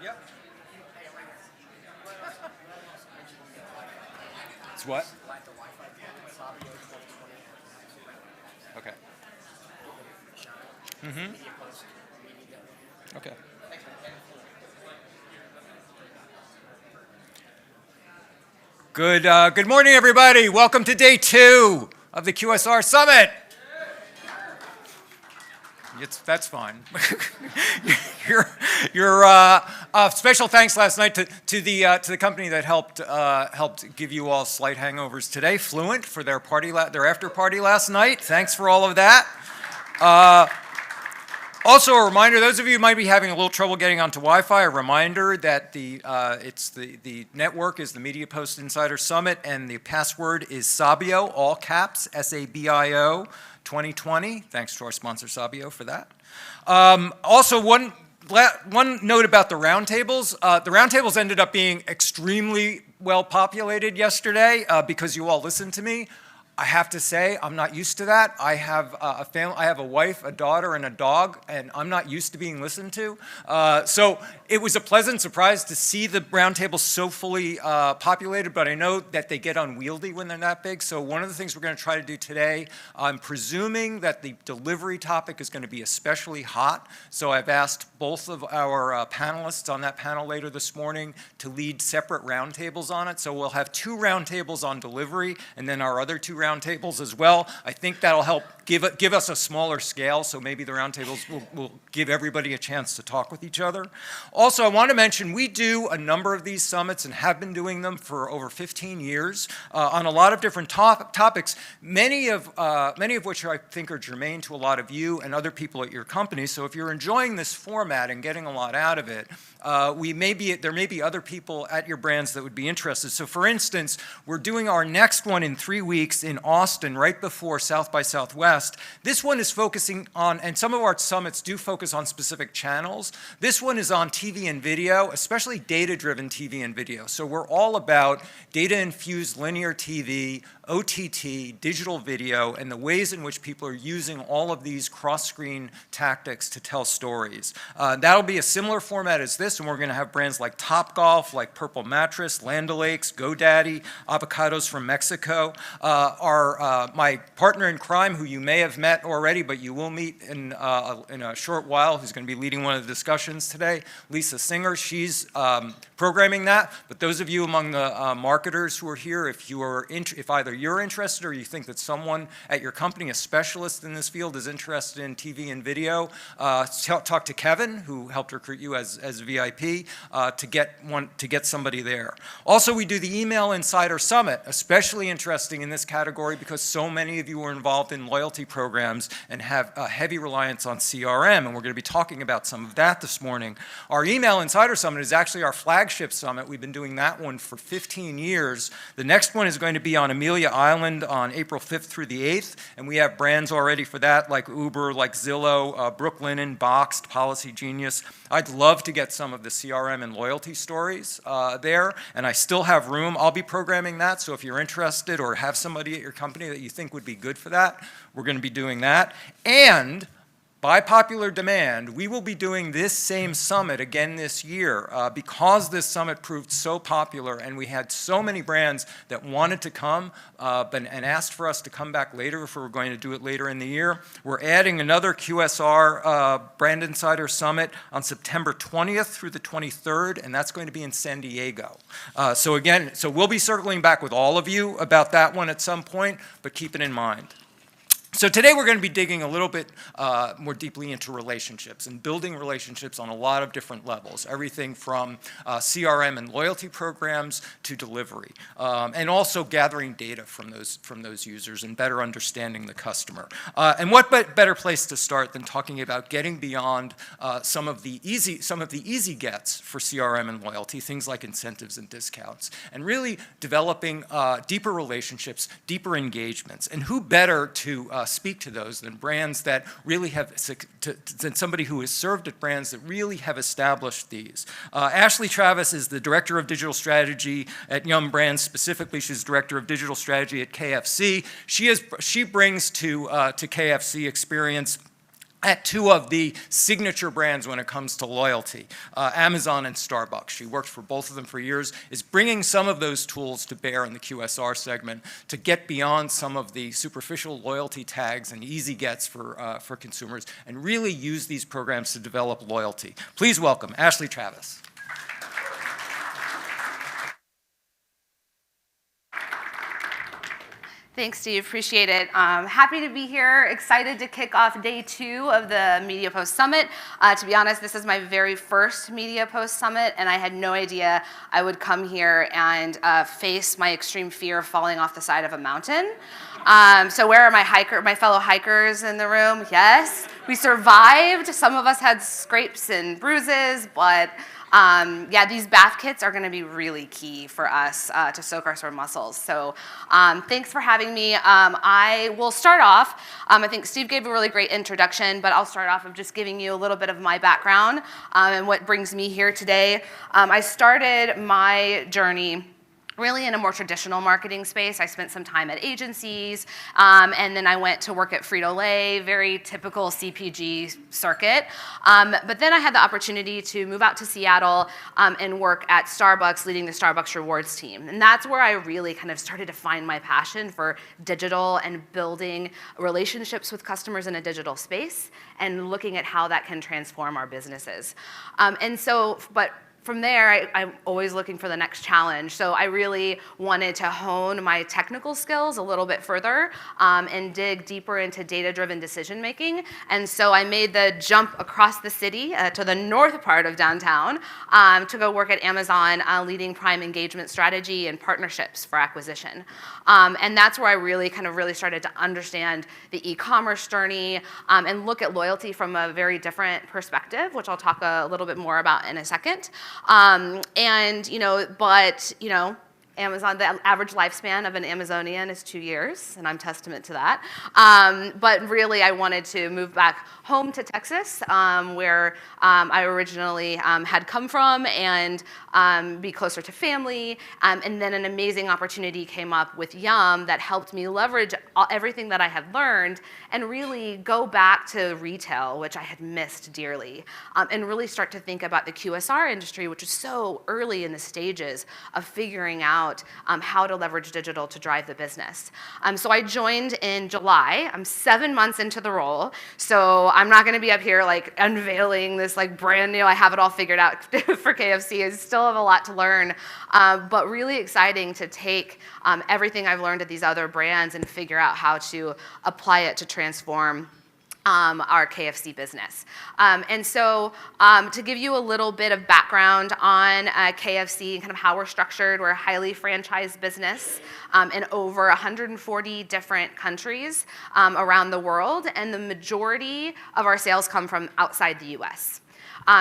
Yep. It's what? Okay. Mm-hmm. Okay. Good morning, everybody. Welcome to day 2 of the QSR Summit. That's fine. Special thanks last night to the company that helped give you all slight hangovers today, Fluent, for their after party last night. Thanks for all of that. Also, a reminder: those of you who might be having a little trouble getting onto Wi-Fi, a reminder that the network is the MediaPost's Insider Summit, and the password is Sabio, all caps, SABIO 2020. Thanks to our sponsor Sabio for that. Also, one note about the roundtables. The roundtables ended up being extremely well populated yesterday because you all listened to me. I have to say, I'm not used to that. I have a family. I have a wife, a daughter, and a dog, and I'm not used to being listened to. So it was a pleasant surprise to see the roundtables so fully populated, but I know that they get unwieldy when they're that big. So one of the things we're going to try to do today, I'm presuming that the delivery topic is going to be especially hot. So I've asked both of our panelists on that panel later this morning to lead separate roundtables on it. So we'll have 2 roundtables on delivery, and then our other 2 roundtables as well. I think that'll help give us a smaller scale, so maybe the roundtables will give everybody a chance to talk with each other. Also, I want to mention we do a number of these summits and have been doing them for over 15 years on a lot of different topics, many of which I think are germane to a lot of you and other people at your company. So if you're enjoying this format and getting a lot out of it, there may be other people at your brands that would be interested. So for instance, we're doing our next one in 3 weeks in Austin right before South by Southwest. This one is focusing on, and some of our summits do focus on specific channels. This one is on TV and video, especially data-driven TV and video. So we're all about data-infused linear TV, OTT, digital video, and the ways in which people are using all of these cross-screen tactics to tell stories. That'll be a similar format as this, and we're going to have brands like Topgolf, like Purple Mattress, Land O'Lakes, GoDaddy, Avocados from Mexico. My partner in crime, who you may have met already, but you will meet in a short while, who's going to be leading one of the discussions today, Lisa Singer. She's programming that. But those of you among the marketers who are here, if either you're interested or you think that someone at your company, a specialist in this field, is interested in TV and video, talk to Kevin, who helped recruit you as VIP, to get somebody there. Also, we do the Email Insider Summit, especially interesting in this category because so many of you are involved in loyalty programs and have a heavy reliance on CRM, and we're going to be talking about some of that this morning. Our Email Insider Summit is actually our flagship summit. We've been doing that one for 15 years. The next one is going to be on Amelia Island on April 5th through the 8th, and we have brands already for that like Uber, like Zillow, Brooklinen, Boxed, Policy Genius. I'd love to get some of the CRM and loyalty stories there, and I still have room. I'll be programming that, so if you're interested or have somebody at your company that you think would be good for that, we're going to be doing that. And by popular demand, we will be doing this same summit again this year because this summit proved so popular and we had so many brands that wanted to come and asked for us to come back later if we were going to do it later in the year. We're adding another QSR Brand Insider Summit on September 20th through the 23rd, and that's going to be in San Diego. So we'll be circling back with all of you about that one at some point, but keep it in mind. So today we're going to be digging a little bit more deeply into relationships and building relationships on a lot of different levels, everything from CRM and loyalty programs to delivery, and also gathering data from those users and better understanding the customer. And what better place to start than talking about getting beyond some of the easy gets for CRM and loyalty, things like incentives and discounts, and really developing deeper relationships, deeper engagements, and who better to speak to those than brands that really have, than somebody who has served at brands that really have established these. Ashley Travis is the Director of Digital Strategy at Yum Brands. Specifically, she's Director of Digital Strategy at KFC. She brings to KFC experience at two of the signature brands when it comes to loyalty, Amazon and Starbucks. She worked for both of them for years, is bringing some of those tools to bear in the QSR segment to get beyond some of the superficial loyalty tags and easy gets for consumers and really use these programs to develop loyalty. Please welcome Ashley Travis. Thanks, Steve. Appreciate it. Happy to be here. Excited to kick off day 2 of the MediaPost Summit. To be honest, this is my very first MediaPost Summit, and I had no idea I would come here and face my extreme fear of falling off the side of a mountain. So where are my fellow hikers in the room? Yes, we survived. Some of us had scrapes and bruises, but yeah, these bath kits are going to be really key for us to soak our sore muscles. So thanks for having me. I will start off. I think Steve gave a really great introduction, but I'll start off of just giving you a little bit of my background and what brings me here today. I started my journey really in a more traditional marketing space. I spent some time at agencies, and then I went to work at Frito-Lay, very typical CPG circuit. But then I had the opportunity to move out to Seattle and work at Starbucks, leading the Starbucks Rewards team. And that's where I really kind of started to find my passion for digital and building relationships with customers in a digital space and looking at how that can transform our businesses. But from there, I'm always looking for the next challenge. So I really wanted to hone my technical skills a little bit further and dig deeper into data-driven decision making. And so I made the jump across the city to the north part of downtown to go work at Amazon, leading prime engagement strategy and partnerships for acquisition. And that's where I really started to understand the e-commerce journey and look at loyalty from a very different perspective, which I'll talk a little bit more about in a second. Amazon, the average lifespan of an Amazonian is 2 years, and I'm testament to that. But really, I wanted to move back home to Texas, where I originally had come from, and be closer to family. And then an amazing opportunity came up with Yum that helped me leverage everything that I had learned and really go back to retail, which I had missed dearly, and really start to think about the QSR industry, which is so early in the stages of figuring out how to leverage digital to drive the business. So I joined in July. I'm 7 months into the role, so I'm not going to be up here like unveiling this like brand new, I have it all figured out for KFC. I still have a lot to learn, but really exciting to take everything I've learned at these other brands and figure out how to apply it to transform our KFC business. To give you a little bit of background on KFC and kind of how we're structured, we're a highly franchised business in over 140 different countries around the world, and the majority of our sales come from outside the US.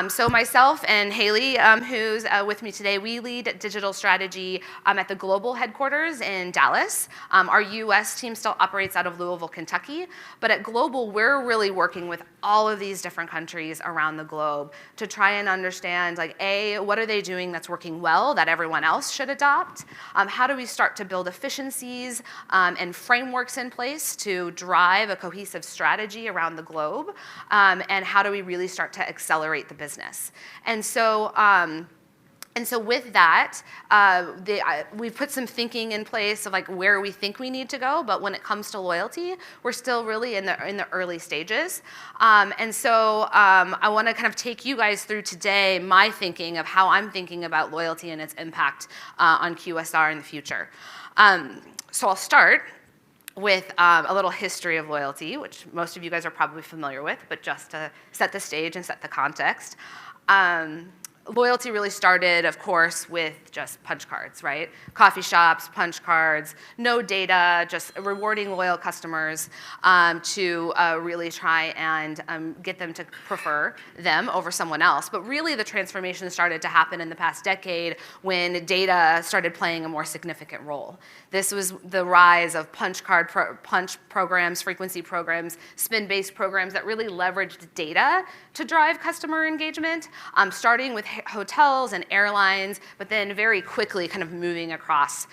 So myself and Haley, who's with me today, we lead digital strategy at the global headquarters in Dallas. Our US team still operates out of Louisville, Kentucky, but at global, we're really working with all of these different countries around the globe to try and understand, like, A, what are they doing that's working well that everyone else should adopt? How do we start to build efficiencies and frameworks in place to drive a cohesive strategy around the globe? And how do we really start to accelerate the business? And so with that, we've put some thinking in place of like where we think we need to go, but when it comes to loyalty, we're still really in the early stages. I want to kind of take you guys through today my thinking of how I'm thinking about loyalty and its impact on QSR in the future. So I'll start with a little history of loyalty, which most of you guys are probably familiar with, but just to set the stage and set the context. Loyalty really started, of course, with just punch cards, right? Coffee shops, punch cards, no data, just rewarding loyal customers to really try and get them to prefer them over someone else. But really the transformation started to happen in the past decade when data started playing a more significant role. This was the rise of punch programs, frequency programs, spin-based programs that really leveraged data to drive customer engagement, starting with hotels and airlines, but then very quickly kind of moving across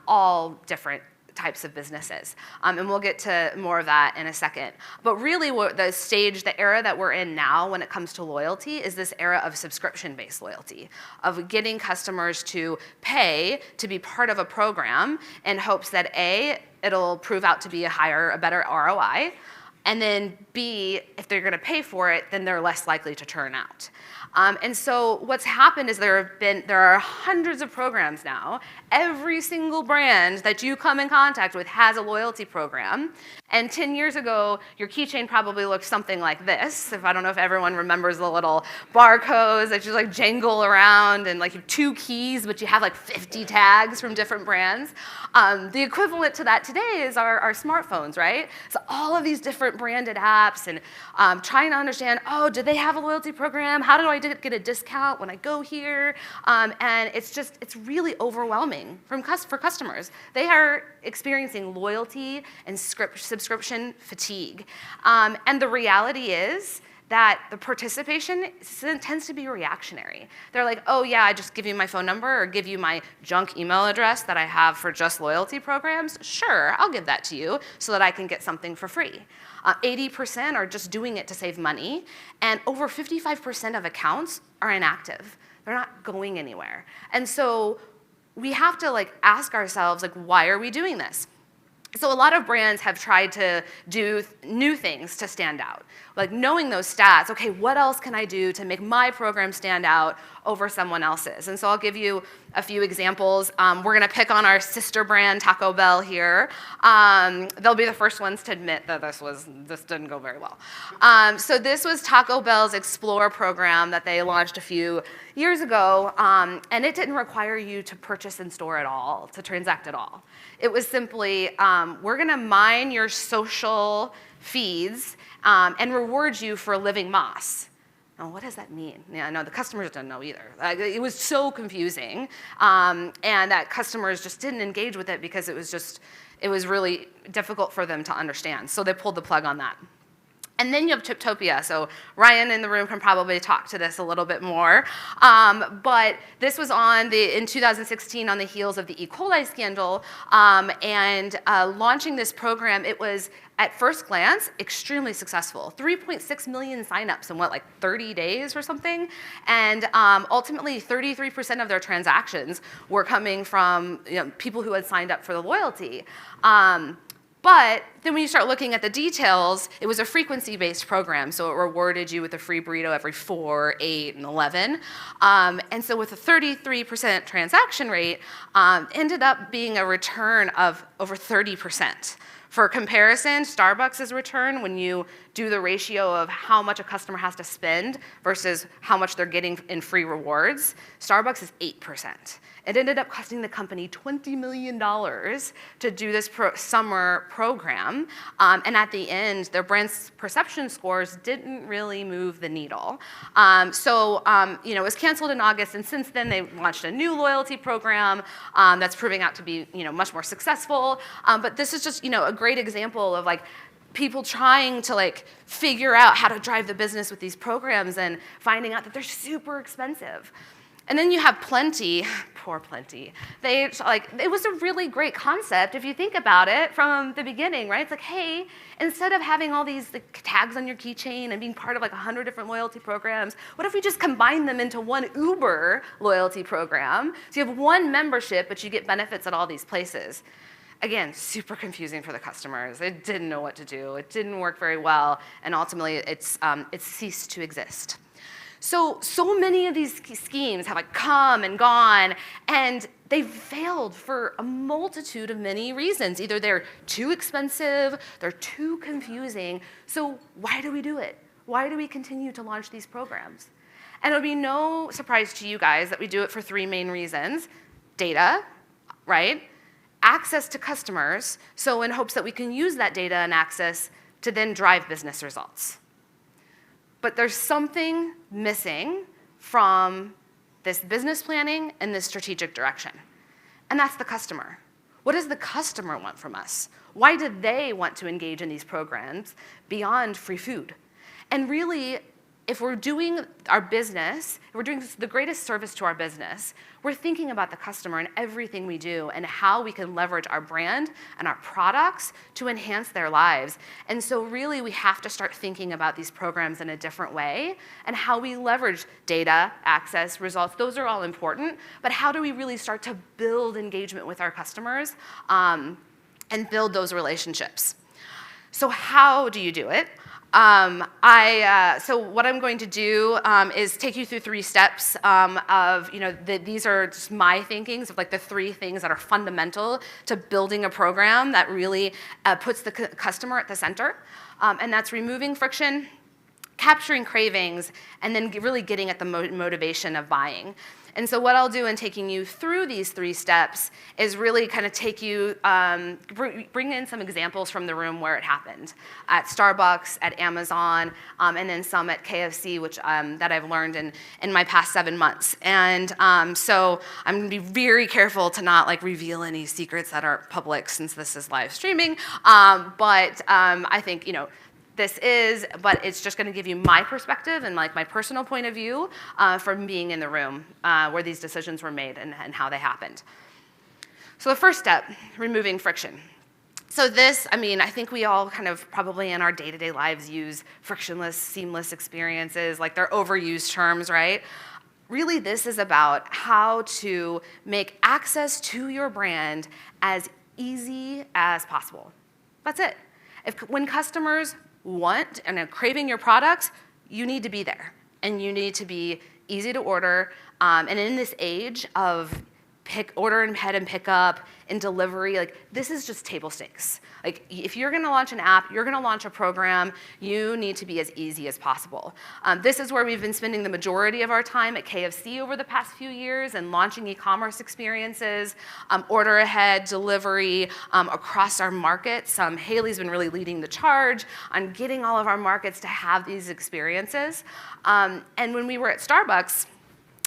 all different types of businesses. And we'll get to more of that in a second. But really the era that we're in now when it comes to loyalty is this era of subscription-based loyalty, of getting customers to pay to be part of a program in hopes that A, it'll prove out to be a better ROI, and then B, if they're gonna pay for it, then they're less likely to churn out. And so what's happened is there are hundreds of programs now. Every single brand that you come in contact with has a loyalty program. And 10 years ago, your keychain probably looked something like this. I don't know if everyone remembers the little barcodes that you like jangle around and like you have 2 keys, but you have like 50 tags from different brands. The equivalent to that today is our smartphones, right? So all of these different branded apps and trying to understand, oh, do they have a loyalty program? How do I get a discount when I go here? And it's really overwhelming for customers. They are experiencing loyalty and subscription fatigue. And the reality is that the participation tends to be reactionary. They're like, oh yeah, I just give you my phone number or give you my junk email address that I have for just loyalty programs. Sure, I'll give that to you so that I can get something for free. 80% are just doing it to save money, and over 55% of accounts are inactive. They're not going anywhere. And so we have to ask ourselves, why are we doing this? So a lot of brands have tried to do new things to stand out. Like knowing those stats, okay, what else can I do to make my program stand out over someone else's? And so I'll give you a few examples. We're gonna pick on our sister brand, Taco Bell here. They'll be the first ones to admit that this didn't go very well. So this was Taco Bell's Explore program that they launched a few years ago, and it didn't require you to purchase in store at all, to transact at all. It was simply, we're gonna mine your social feeds and reward you for living Moss. Now, what does that mean? Yeah, no, the customers didn't know either. It was so confusing, and that customers just didn't engage with it because it was really difficult for them to understand. So they pulled the plug on that. And then you have Chiptopia. So Ryan in the room can probably talk to this a little bit more. But this was in 2016 on the heels of the E. coli scandal. And launching this program, it was, at first glance, extremely successful. 3.6 million signups in 30 days or something? And ultimately, 33% of their transactions were coming from people who had signed up for the loyalty. But then when you start looking at the details, it was a frequency-based program, so it rewarded you with a free burrito every 4, 8, and 11. And so with a 33% transaction rate, ended up being a return of over 30%. For comparison, Starbucks' return, when you do the ratio of how much a customer has to spend versus how much they're getting in free rewards, Starbucks is 8%. It ended up costing the company $20 million to do this summer program. And at the end, their brand's perception scores didn't really move the needle. It was canceled in August, and since then they launched a new loyalty program that's proving out to be much more successful. But this is just a great example of people trying to figure out how to drive the business with these programs and finding out that they're super expensive. And then you have Plenty, poor Plenty. It was a really great concept if you think about it from the beginning, right? It's hey, instead of having all these tags on your keychain and being part of 100 different loyalty programs, what if we just combine them into one Uber loyalty program? So you have one membership, but you get benefits at all these places. Again, super confusing for the customers. It didn't know what to do. It didn't work very well, and ultimately it's ceased to exist. So many of these schemes have come and gone, and they've failed for a multitude of many reasons. Either they're too expensive, they're too confusing. So why do we do it? Why do we continue to launch these programs? And it'll be no surprise to you guys that we do it for 3 main reasons. Data, right? Access to customers, so in hopes that we can use that data and access to then drive business results. But there's something missing from this business planning and this strategic direction. And that's the customer. What does the customer want from us? Why do they want to engage in these programs beyond free food? And really, if we're doing our business, if we're doing the greatest service to our business, we're thinking about the customer in everything we do and how we can leverage our brand and our products to enhance their lives. And so really we have to start thinking about these programs in a different way and how we leverage data, access, results. Those are all important, but how do we really start to build engagement with our customers and build those relationships? So how do you do it? So what I'm going to do is take you through 3 steps of, these are just my thinkings of like the 3 things that are fundamental to building a program that really puts the customer at the center. And that's removing friction, capturing cravings, and then really getting at the motivation of buying. And so what I'll do in taking you through these 3 steps is really kind of take you, bring in some examples from the room where it happened. At Starbucks, at Amazon, and then some at KFC, which that I've learned in my past 7 months. And so I'm gonna be very careful to not like reveal any secrets that aren't public since this is live streaming. But I think, but it's just going to give you my perspective and like my personal point of view from being in the room where these decisions were made and how they happened. So the first step, removing friction. So this, I think we all kind of probably in our day-to-day lives use frictionless, seamless experiences, like they're overused terms, right? Really, this is about how to make access to your brand as easy as possible. That's it. When customers want and are craving your products, you need to be there. And you need to be easy to order. And in this age of order ahead and pick up and delivery, like this is just table stakes. Like if you're gonna launch an app, you're gonna launch a program, you need to be as easy as possible. This is where we've been spending the majority of our time at KFC over the past few years and launching e-commerce experiences, order ahead, delivery across our markets. Haley's been really leading the charge on getting all of our markets to have these experiences. And when we were at Starbucks,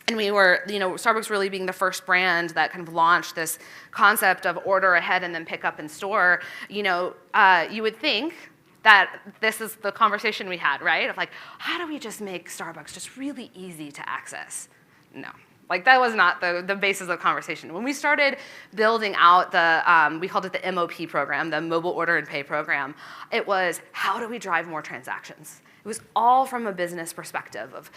and we were, Starbucks really being the first brand that kind of launched this concept of order ahead and then pick up in store, you would think that this is the conversation we had, right? Of like, how do we just make Starbucks just really easy to access? No. Like that was not the basis of the conversation. When we started building out we called it the MOP program, the Mobile Order and Pay program, it was how do we drive more transactions? It was all from a business perspective of,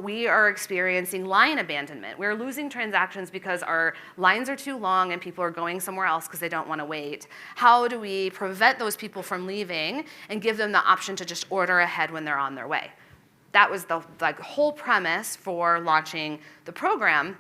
we are experiencing line abandonment. We're losing transactions because our lines are too long and people are going somewhere else because they don't want to wait. How do we prevent those people from leaving and give them the option to just order ahead when they're on their way? That was the whole premise for launching the program.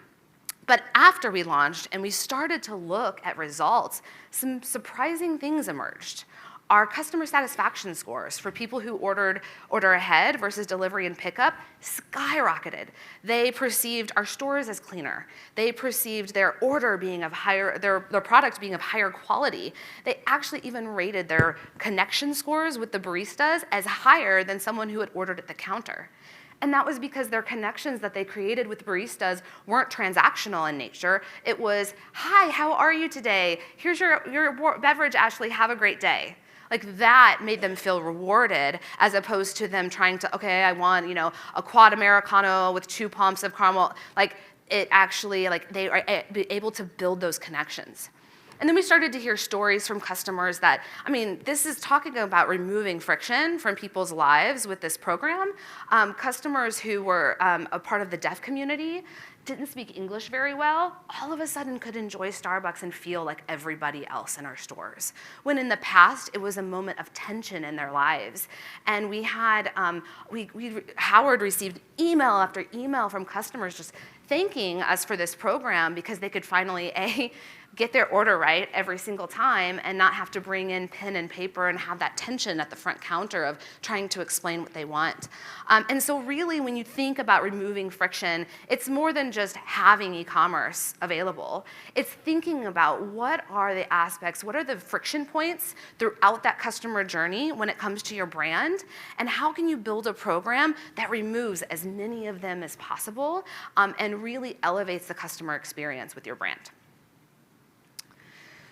But after we launched and we started to look at results, some surprising things emerged. Our customer satisfaction scores for people who order ahead versus delivery and pickup skyrocketed. They perceived our stores as cleaner. They perceived their order being of their product being of higher quality. They actually even rated their connection scores with the baristas as higher than someone who had ordered at the counter. And that was because their connections that they created with baristas weren't transactional in nature. It was, hi, how are you today? Here's your beverage, Ashley, have a great day. Like that made them feel rewarded as opposed to them trying to, okay, I want, a quad Americano with 2 pumps of caramel. Like it actually, they are able to build those connections. And then we started to hear stories from customers that, this is talking about removing friction from people's lives with this program. Customers who were a part of the deaf community didn't speak English very well, all of a sudden could enjoy Starbucks and feel like everybody else in our stores. When in the past, it was a moment of tension in their lives. And we had, Howard received email after email from customers just thanking us for this program because they could finally, get their order right every single time and not have to bring in pen and paper and have that tension at the front counter of trying to explain what they want. And so really when you think about removing friction, it's more than just having e-commerce available. It's thinking about what are the aspects, what are the friction points throughout that customer journey when it comes to your brand, and how can you build a program that removes as many of them as possible and really elevates the customer experience with your brand.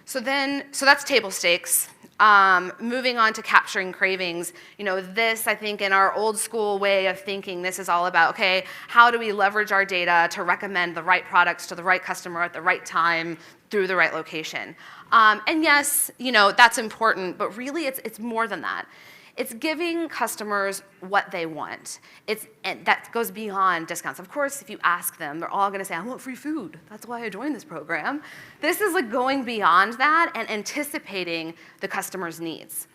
So that's table stakes. Moving on to capturing cravings, this, I think, in our old school way of thinking, this is all about, okay, how do we leverage our data to recommend the right products to the right customer at the right time through the right location? And yes, that's important, but really it's more than that. It's giving customers what they want. And that goes beyond discounts. Of course, if you ask them, they're all gonna say, I want free food. That's why I joined this program. This is like going beyond that and anticipating the customer's needs.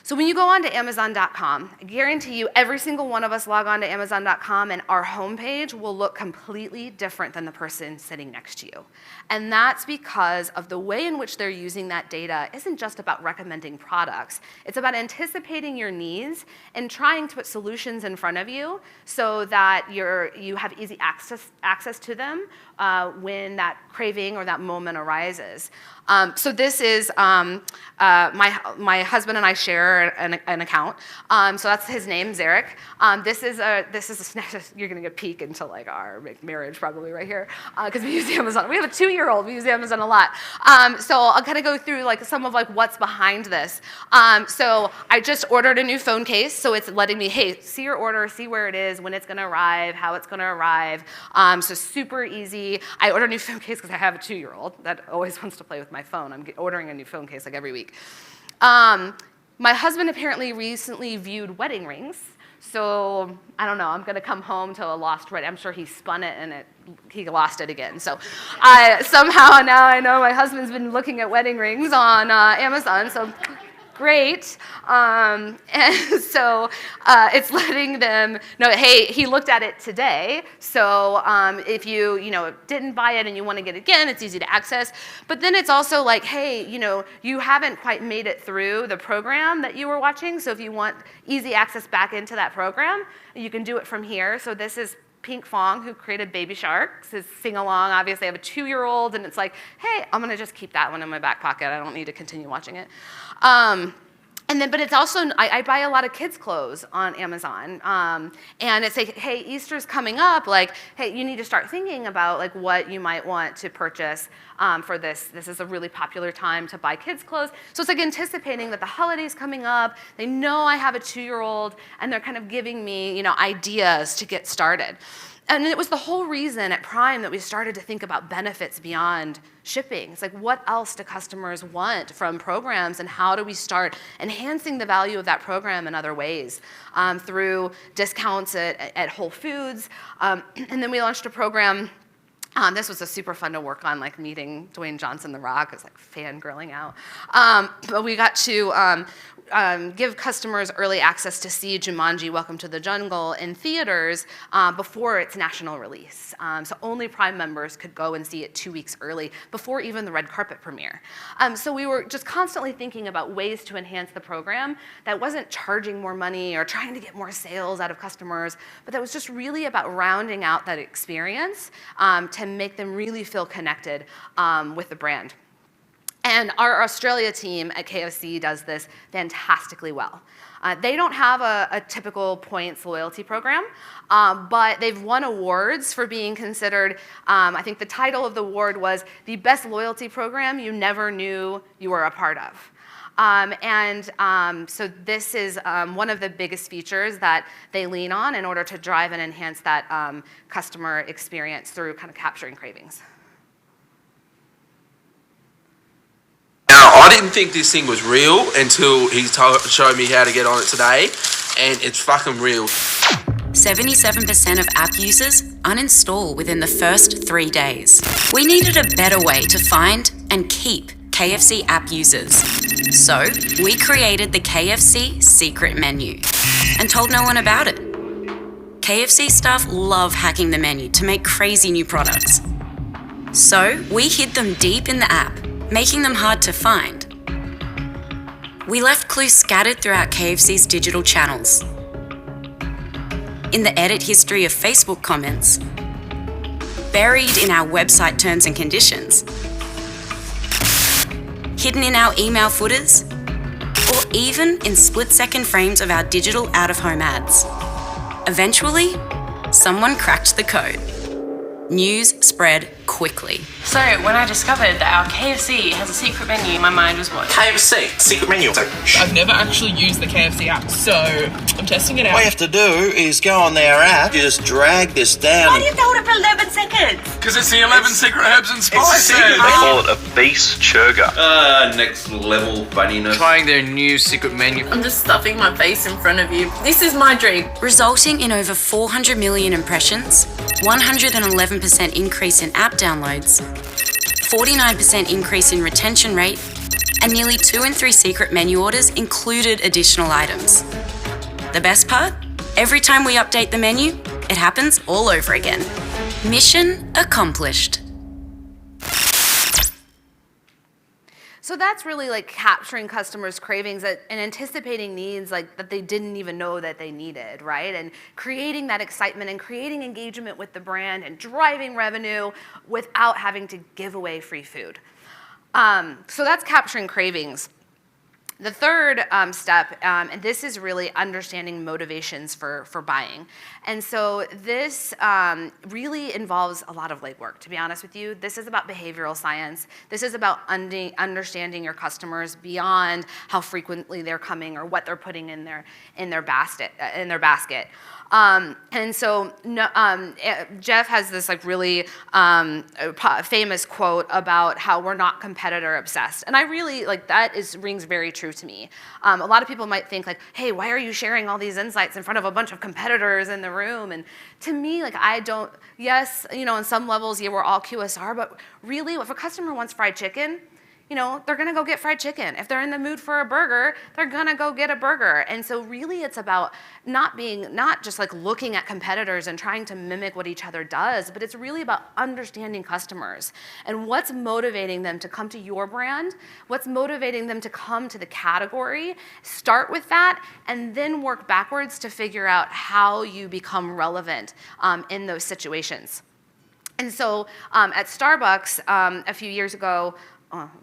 So when you go on to Amazon.com, I guarantee you every single one of us log on to Amazon.com and our homepage will look completely different than the person sitting next to you. And that's because of the way in which they're using that data isn't just about recommending products. It's about anticipating your needs and trying to put solutions in front of you so that you have easy access to them when that craving or that moment arises. So this is, my husband and I share an account. So that's his name, Zarek. This is you're gonna get a peek into like our marriage probably right here, because we use Amazon. We have a 2-year-old, we use Amazon a lot. So I'll kind of go through like some of like what's behind this. So I just ordered a new phone case, so it's letting me, hey, see your order, see where it is, when it's gonna arrive, how it's gonna arrive. So super easy. I ordered a new phone case because I have a 2-year-old that always wants to play with my phone. I'm ordering a new phone case like every week. My husband apparently recently viewed wedding rings. So I don't know, I'm gonna come home to a lost wedding. I'm sure he spun it and he lost it again. So somehow now I know my husband's been looking at wedding rings on Amazon, so great. And so it's letting them know, hey, he looked at it today. So if you didn't buy it and you want to get it again, it's easy to access. But then it's also like, hey, you haven't quite made it through the program that you were watching. So if you want easy access back into that program, you can do it from here. So this is Pink Fong, who created Baby Sharks, is sing along. Obviously, I have a 2-year-old, and it's like, hey, I'm gonna just keep that one in my back pocket. I don't need to continue watching it. But it's also, I buy a lot of kids' clothes on Amazon, and it's like, hey, Easter's coming up, like, hey, you need to start thinking about like what you might want to purchase for this. This is a really popular time to buy kids' clothes. So it's like anticipating that the holiday's coming up, they know I have a 2-year-old, and they're kind of giving me, ideas to get started. And it was the whole reason at Prime that we started to think about benefits beyond shipping. It's like, what else do customers want from programs, and how do we start enhancing the value of that program in other ways through discounts at Whole Foods. And then we launched a program. This was a super fun to work on, like meeting Dwayne Johnson, The Rock. It was like fangirling out. But we got to give customers early access to see Jumanji: Welcome to the Jungle in theaters before its national release. So only Prime members could go and see it 2 weeks early, before even the red carpet premiere. So we were just constantly thinking about ways to enhance the program that wasn't charging more money or trying to get more sales out of customers, but that was just really about rounding out that experience to make them really feel connected with the brand. And our Australia team at KFC does this fantastically well. They don't have a typical points loyalty program, but they've won awards for being considered, I think the title of the award was the best loyalty program you never knew you were a part of. So this is one of the biggest features that they lean on in order to drive and enhance that customer experience through kind of capturing cravings. Now, I didn't think this thing was real until he showed me how to get on it today, and it's fucking real. 77% of app users uninstall within the first 3 days. We needed a better way to find and keep KFC app users. So we created the KFC secret menu and told no one about it. KFC staff love hacking the menu to make crazy new products. So we hid them deep in the app, making them hard to find. We left clues scattered throughout KFC's digital channels, in the edit history of Facebook comments, buried in our website terms and conditions, hidden in our email footers, or even in split-second frames of our digital out-of-home ads. Eventually, someone cracked the code. News spread quickly. So when I discovered that our KFC has a secret menu, my mind was blown. KFC, secret menu. I've never actually used the KFC app, so I'm testing it out. What you have to do is go on their app, you just drag this down. Why do you hold it for 11 seconds? Because it's the 11 secret herbs and spices. They call it a beast churga. Next level funniness. Trying their new secret menu. I'm just stuffing my face in front of you. This is my dream. Resulting in over 400 million impressions, 111% increase in app downloads, 49% increase in retention rate, and nearly 2 in 3 secret menu orders included additional items. The best part? Every time we update the menu, it happens all over again. Mission accomplished. So that's really like capturing customers' cravings and anticipating needs like that they didn't even know that they needed, right? And creating that excitement and creating engagement with the brand and driving revenue without having to give away free food. So that's capturing cravings. The third step, and this is really understanding motivations for buying. And so this really involves a lot of legwork, to be honest with you. This is about behavioral science. This is about understanding your customers beyond how frequently they're coming or what they're putting in their basket. And so Jeff has this like really famous quote about how we're not competitor obsessed, and I really like that rings very true to me. A lot of people might think like, hey, why are you sharing all these insights in front of a bunch of competitors in the room? And to me, like I don't. Yes, on some levels, yeah, we're all QSR, but really, if a customer wants fried chicken, they're gonna go get fried chicken. If they're in the mood for a burger, they're gonna go get a burger. And so really it's about not just like looking at competitors and trying to mimic what each other does, but it's really about understanding customers and what's motivating them to come to your brand, what's motivating them to come to the category. Start with that and then work backwards to figure out how you become relevant in those situations. And so at Starbucks a few years ago,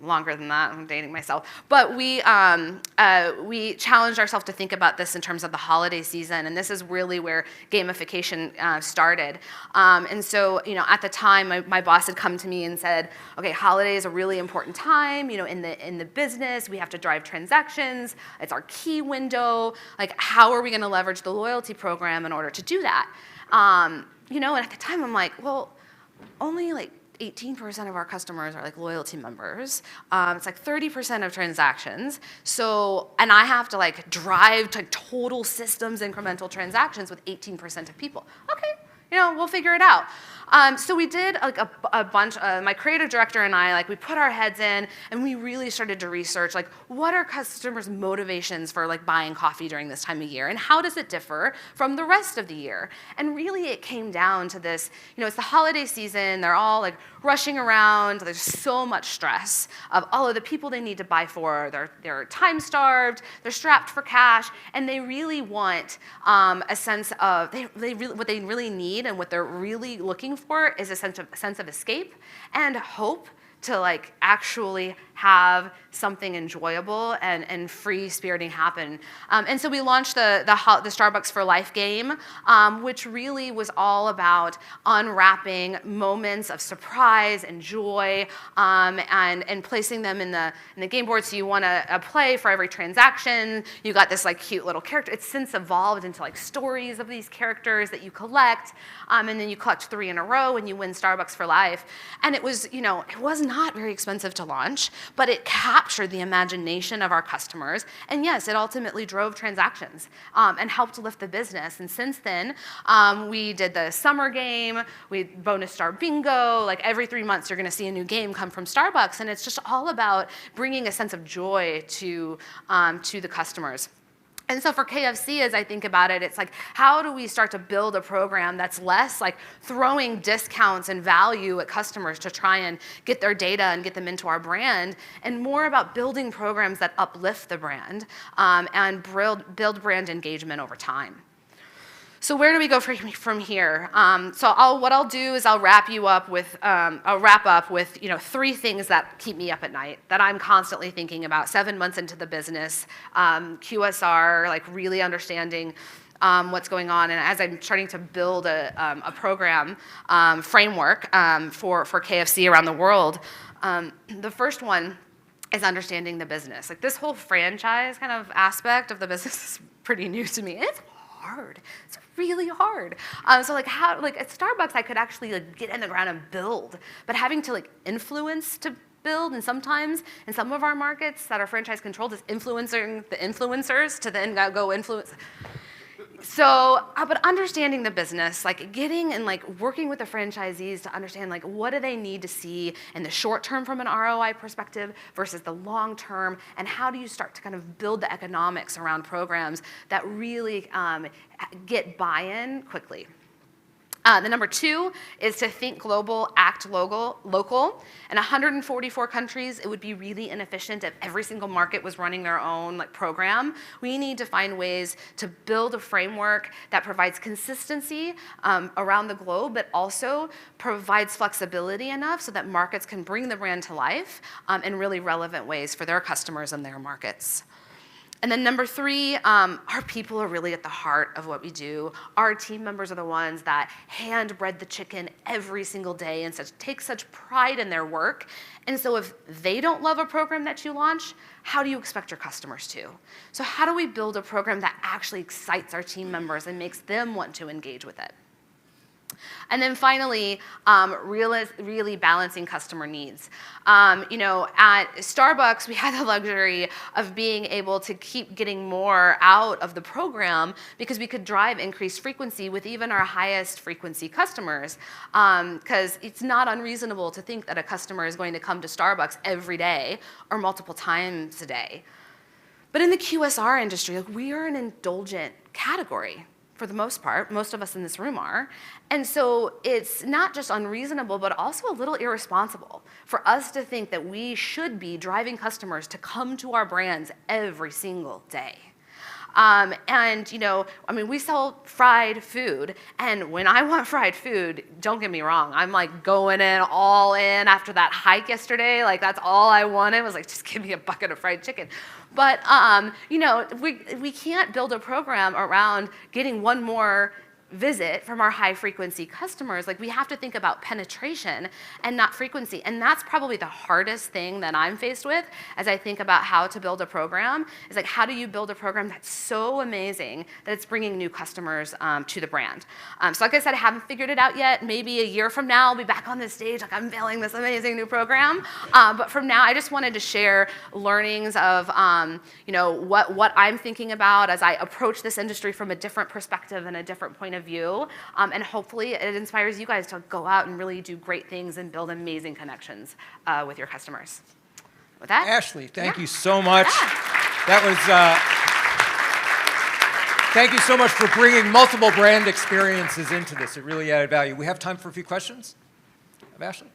longer than that, I'm dating myself, but we challenged ourselves to think about this in terms of the holiday season, and this is really where gamification started. And so, at the time, my boss had come to me and said, okay, holiday is a really important time, in the business, we have to drive transactions, it's our key window, like how are we gonna leverage the loyalty program in order to do that? And at the time I'm like, well, only like 18% of our customers are like loyalty members. It's like 30% of transactions. So, and I have to like drive to total systems incremental transactions with 18% of people. Okay, we'll figure it out. So we did like a bunch, my creative director and I, like we put our heads in and we really started to research like what are customers' motivations for like buying coffee during this time of year and how does it differ from the rest of the year? And really it came down to this, it's the holiday season, they're all like rushing around, there's so much stress of all of the people they need to buy for, they're time starved, they're strapped for cash, and they really want a sense of, what they really need and what they're really looking for is a sense of escape and hope to like actually have something enjoyable and free-spiriting happen. And so we launched the Starbucks for Life game, which really was all about unwrapping moments of surprise and joy and placing them in the game board. So you want a play for every transaction. You got this like cute little character. It's since evolved into like stories of these characters that you collect, and then you collect 3 in a row and you win Starbucks for Life. And it was, it was not very expensive to launch, but it captured the imagination of our customers. And yes, it ultimately drove transactions and helped lift the business. And since then, we did the summer game, we bonus star bingo, like every 3 months you're gonna see a new game come from Starbucks. And it's just all about bringing a sense of joy to the customers. And so for KFC, as I think about it, it's like, how do we start to build a program that's less like throwing discounts and value at customers to try and get their data and get them into our brand, and more about building programs that uplift the brand and build brand engagement over time. So where do we go from here? What I'll do is I'll wrap up with 3 things that keep me up at night that I'm constantly thinking about. 7 months into the business, QSR, like really understanding what's going on, and as I'm starting to build a program framework for KFC around the world, the first one is understanding the business. Like this whole franchise kind of aspect of the business is pretty new to me. It's hard. It's really hard. So like at Starbucks, I could actually like get in the ground and build, but having to like influence to build, and sometimes in some of our markets that are franchise controlled, is influencing the influencers to then go influence. So, but understanding the business, like getting and like working with the franchisees to understand like what do they need to see in the short term from an ROI perspective versus the long term, and how do you start to kind of build the economics around programs that really get buy-in quickly. The number 2 is to think global, act local. In 144 countries, it would be really inefficient if every single market was running their own like program. We need to find ways to build a framework that provides consistency around the globe, but also provides flexibility enough so that markets can bring the brand to life in really relevant ways for their customers and their markets. And then number 3, our people are really at the heart of what we do. Our team members are the ones that hand bread the chicken every single day and take such pride in their work. And so if they don't love a program that you launch, how do you expect your customers to? So how do we build a program that actually excites our team members and makes them want to engage with it? And then finally, really balancing customer needs. You know, at Starbucks, we had the luxury of being able to keep getting more out of the program because we could drive increased frequency with even our highest frequency customers. Because it's not unreasonable to think that a customer is going to come to Starbucks every day or multiple times a day. But in the QSR industry, like, we are an indulgent category. For the most part, most of us in this room are. And so it's not just unreasonable, but also a little irresponsible for us to think that we should be driving customers to come to our brands every single day. And, you know, I mean, we sell fried food, and when I want fried food, don't get me wrong, I'm like going in all in after that hike yesterday. Like, that's all I wanted was like, just give me a bucket of fried chicken. But, you know, we can't build a program around getting one more visit from our high frequency customers. Like, we have to think about penetration and not frequency. And that's probably the hardest thing that I'm faced with as I think about how to build a program, is like, how do you build a program that's so amazing that it's bringing new customers to the brand? So like I said, I haven't figured it out yet. Maybe a year from now, I'll be back on this stage, like, I'm unveiling this amazing new program. But from now, I just wanted to share learnings of, you know, what I'm thinking about as I approach this industry from a different perspective and a different point of view, and hopefully it inspires you guys to go out and really do great things and build amazing connections with your customers. With that, Ashley, thank you so much. That was, thank you so much for bringing multiple brand experiences into this. It really added value. We have time for a few questions of Ashley.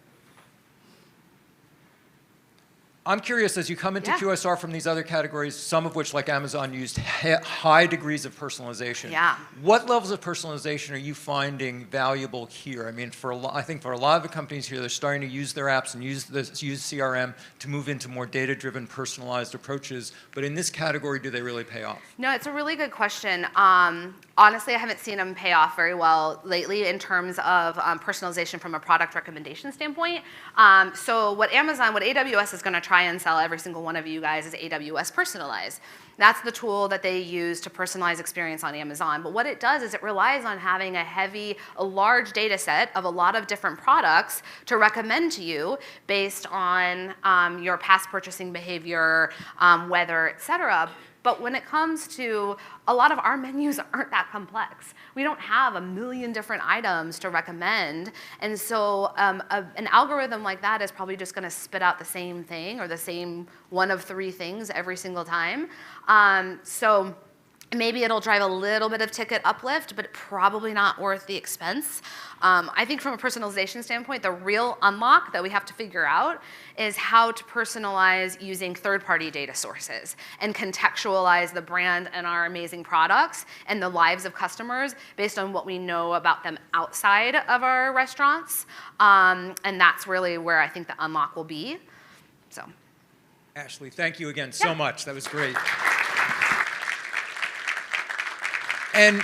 I'm curious, as you come into QSR from these other categories, some of which, like Amazon, used high degrees of personalization. Yeah. What levels of personalization are you finding valuable here? I mean, I think for a lot of the companies here, they're starting to use their apps and use CRM to move into more data-driven, personalized approaches. But in this category, do they really pay off? No, it's a really good question. Honestly, I haven't seen them pay off very well lately in terms of personalization from a product recommendation standpoint. So what AWS is going to try and sell every single one of you guys is AWS Personalize. That's the tool that they use to personalize experience on Amazon. But what it does is it relies on having a large data set of a lot of different products to recommend to you based on your past purchasing behavior, weather, et cetera. But when it comes to a lot of our menus aren't that complex. We don't have a million different items to recommend. And so an algorithm like that is probably just going to spit out the same thing or the same one of 3 things every single time. So maybe it'll drive a little bit of ticket uplift, but probably not worth the expense. I think from a personalization standpoint, the real unlock that we have to figure out is how to personalize using third-party data sources and contextualize the brand and our amazing products and the lives of customers based on what we know about them outside of our restaurants. And that's really where I think the unlock will be. So, Ashley, thank you again so much. That was great. And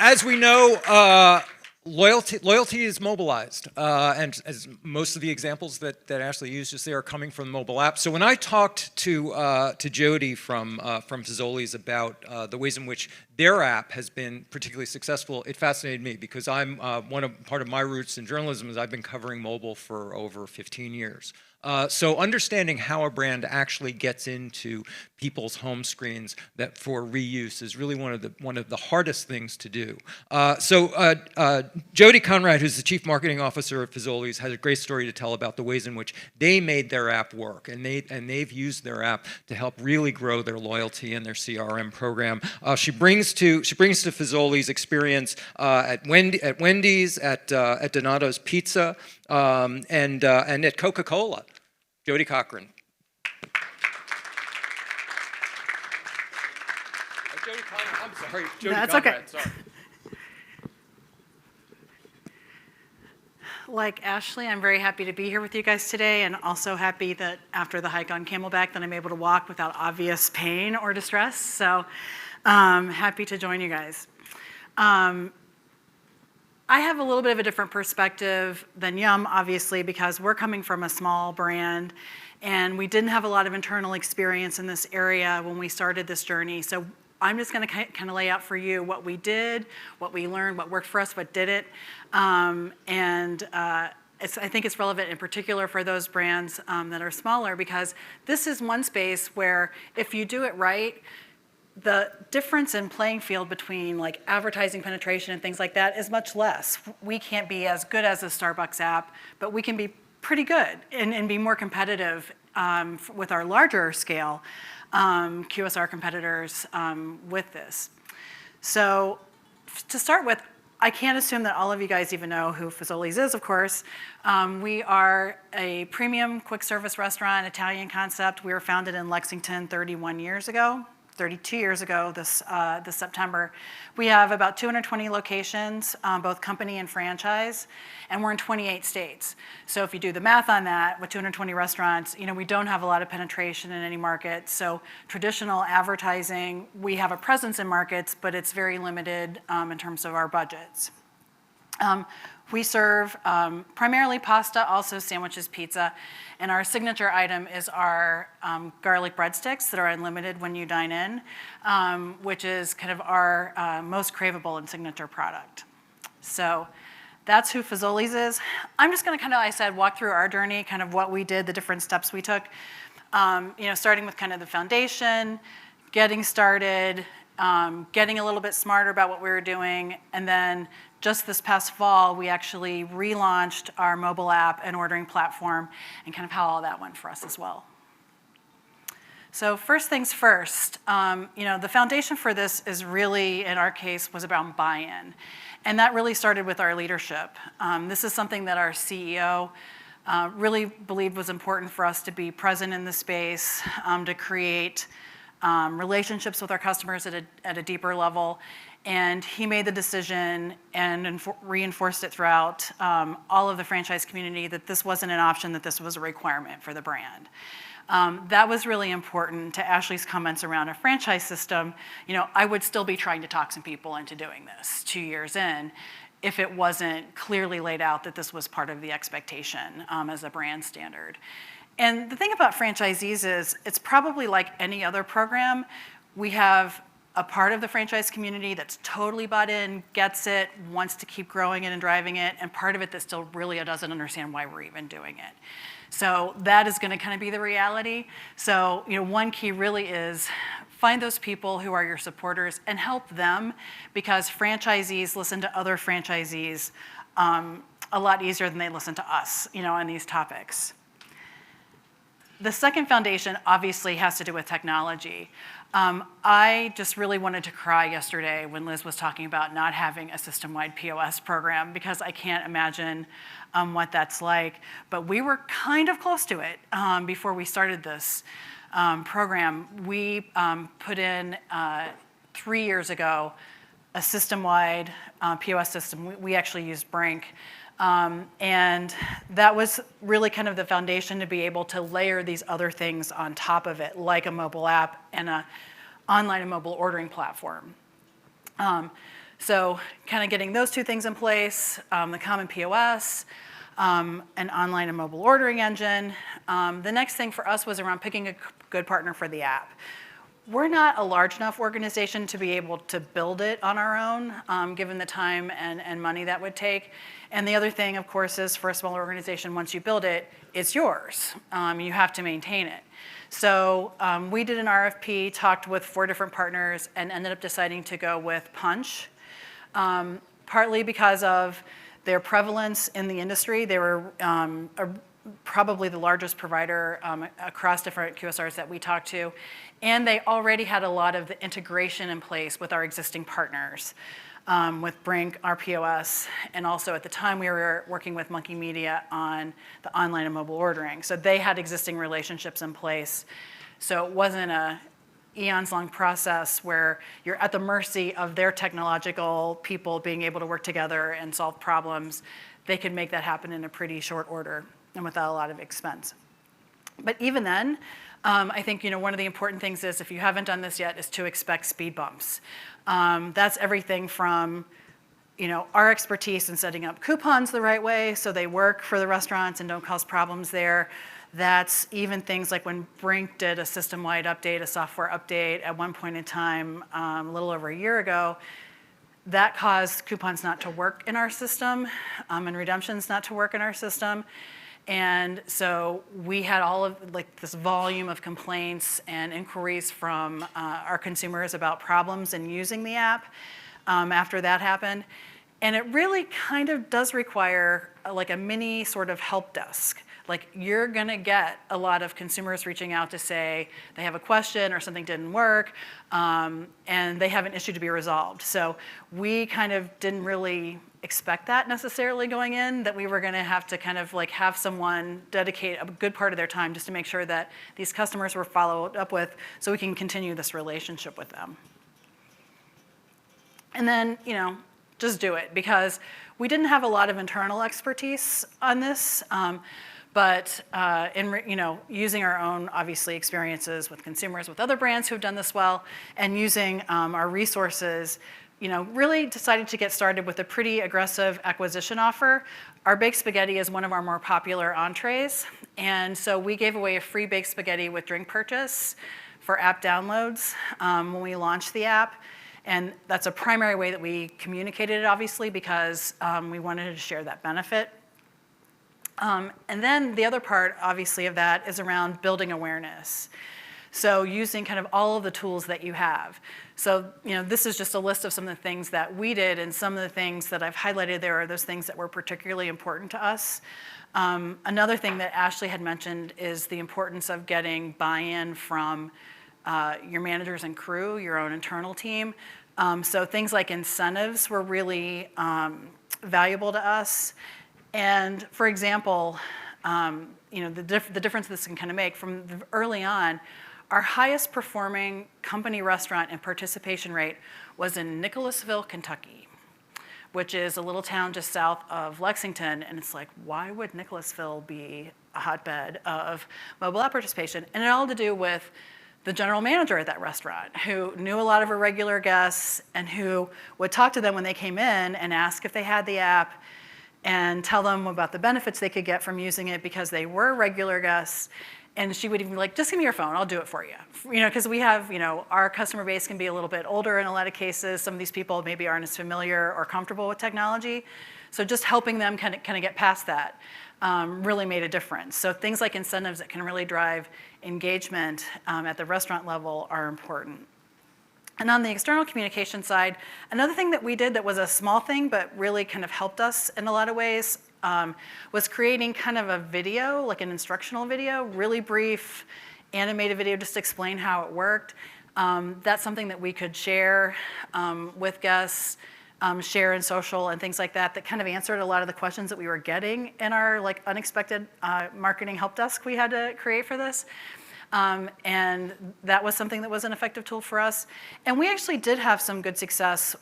as we know, loyalty is mobilized, and as most of the examples that Ashley used just there are coming from the mobile app. So when I talked to Jody from Fazoli's about the ways in which their app has been particularly successful, it fascinated me because I'm part of my roots in journalism is I've been covering mobile for over 15 years. So understanding how a brand actually gets into people's home screens that for reuse is really one of the hardest things to do. Jody Conrad, who's the Chief Marketing Officer at Fazoli's, has a great story to tell about the ways in which they made their app work, and they've used their app to help really grow their loyalty and their CRM program. She brings to Fazoli's experience at Wendy's, at Donato's Pizza, and at Coca-Cola. Jody Cochran. Jody Conrad, I'm sorry. Jody That's Conrad, okay. sorry. Like Ashley, I'm very happy to be here with you guys today, and also happy that after the hike on Camelback that I'm able to walk without obvious pain or distress. So happy to join you guys. I have a little bit of a different perspective than Yum, obviously, because we're coming from a small brand and we didn't have a lot of internal experience in this area when we started this journey. So I'm just going to kind of lay out for you what we did, what we learned, what worked for us, what didn't. I think it's relevant in particular for those brands that are smaller, because this is one space where if you do it right, the difference in playing field between like advertising penetration and things like that is much less. We can't be as good as a Starbucks app, but we can be pretty good and be more competitive with our larger scale QSR competitors with this. So to start with, I can't assume that all of you guys even know who Fazoli's is, of course. We are a premium quick service restaurant, Italian concept. We were founded in Lexington 32 years ago this September. We have about 220 locations, both company and franchise, and we're in 28 states. So if you do the math on that, with 220 restaurants, we don't have a lot of penetration in any market. So traditional advertising, we have a presence in markets, but it's very limited in terms of our budgets. We serve primarily pasta, also sandwiches, pizza, and our signature item is our garlic breadsticks that are unlimited when you dine in, which is kind of our most craveable and signature product. So that's who Fazoli's is. I'm just going to kind of, like I said, walk through our journey, kind of what we did, the different steps we took, starting with kind of the foundation, getting started, getting a little bit smarter about what we were doing, and then just this past fall, we actually relaunched our mobile app and ordering platform and kind of how all that went for us as well. So first things first, the foundation for this is really, in our case, was about buy-in. And that really started with our leadership. This is something that our CEO really believed was important for us to be present in the space, to create relationships with our customers at a deeper level. And he made the decision and reinforced it throughout all of the franchise community that this wasn't an option, that this was a requirement for the brand. That was really important to Ashley's comments around a franchise system. I would still be trying to talk some people into doing this 2 years in if it wasn't clearly laid out that this was part of the expectation as a brand standard. And the thing about franchisees is it's probably like any other program. We have a part of the franchise community that's totally bought in, gets it, wants to keep growing it and driving it, and part of it that still really doesn't understand why we're even doing it. So that is going to kind of be the reality. So one key really is find those people who are your supporters and help them, because franchisees listen to other franchisees a lot easier than they listen to us, on these topics. The second foundation obviously has to do with technology. I just really wanted to cry yesterday when Liz was talking about not having a system-wide POS program, because I can't imagine what that's like. But we were kind of close to it before we started this program. We put in 3 years ago a system-wide POS system. We actually used Brink. And that was really kind of the foundation to be able to layer these other things on top of it, like a mobile app and an online and mobile ordering platform. So kind of getting those two things in place, the common POS, an online and mobile ordering engine. The next thing for us was around picking a good partner for the app. We're not a large enough organization to be able to build it on our own, given the time and money that would take. And the other thing, of course, is for a smaller organization, once you build it, it's yours. You have to maintain it. So we did an RFP, talked with 4 different partners, and ended up deciding to go with Punch, partly because of their prevalence in the industry. They were probably the largest provider across different QSRs that we talked to, and they already had a lot of the integration in place with our existing partners, with Brink, our POS, and also at the time we were working with Monkey Media on the online and mobile ordering. So they had existing relationships in place. So it wasn't a eons long process where you're at the mercy of their technological people being able to work together and solve problems. They could make that happen in a pretty short order and without a lot of expense. But even then, I think one of the important things is, if you haven't done this yet, is to expect speed bumps. That's everything from our expertise in setting up coupons the right way so they work for the restaurants and don't cause problems there. That's even things like when Brink did a system-wide update, a software update at one point in time, a little over a year ago, that caused coupons not to work in our system and redemptions not to work in our system. And so we had all of this volume of complaints and inquiries from our consumers about problems in using the app after that happened. And it really kind of does require a mini sort of help desk. You're gonna get a lot of consumers reaching out to say they have a question or something didn't work, and they have an issue to be resolved. So we kind of didn't really expect that necessarily going in, that we were gonna have to kind of have someone dedicate a good part of their time just to make sure that these customers were followed up with so we can continue this relationship with them. And then, just do it, because we didn't have a lot of internal expertise on this. But using our own, obviously, experiences with consumers, with other brands who have done this well, and using our resources, really decided to get started with a pretty aggressive acquisition offer. Our baked spaghetti is one of our more popular entrees, and so we gave away a free baked spaghetti with drink purchase for app downloads when we launched the app. And that's a primary way that we communicated it, obviously, because we wanted to share that benefit. And then the other part, obviously, of that is around building awareness. So using kind of all of the tools that you have. So, this is just a list of some of the things that we did, and some of the things that I've highlighted there are those things that were particularly important to us. Another thing that Ashley had mentioned is the importance of getting buy-in from your managers and crew, your own internal team. So things like incentives were really valuable to us. And for example, the difference this can kind of make from early on, our highest performing company restaurant and participation rate was in Nicholasville, Kentucky, which is a little town just south of Lexington. And it's why would Nicholasville be a hotbed of mobile app participation? And it all had to do with the general manager at that restaurant, who knew a lot of her regular guests and who would talk to them when they came in and ask if they had the app and tell them about the benefits they could get from using it because they were regular guests. And she would even be just give me your phone, I'll do it for you. Because we have, our customer base can be a little bit older in a lot of cases. Some of these people maybe aren't as familiar or comfortable with technology. So just helping them kind of get past that really made a difference. So things like incentives that can really drive engagement at the restaurant level are important. And on the external communication side, another thing that we did that was a small thing but really kind of helped us in a lot of ways was creating kind of a video, like an instructional video, really brief, animated video just to explain how it worked. That's something that we could share with guests, share in social and things like that kind of answered a lot of the questions that we were getting in our unexpected marketing help desk we had to create for this. And that was something that was an effective tool for us. And we actually did have some good success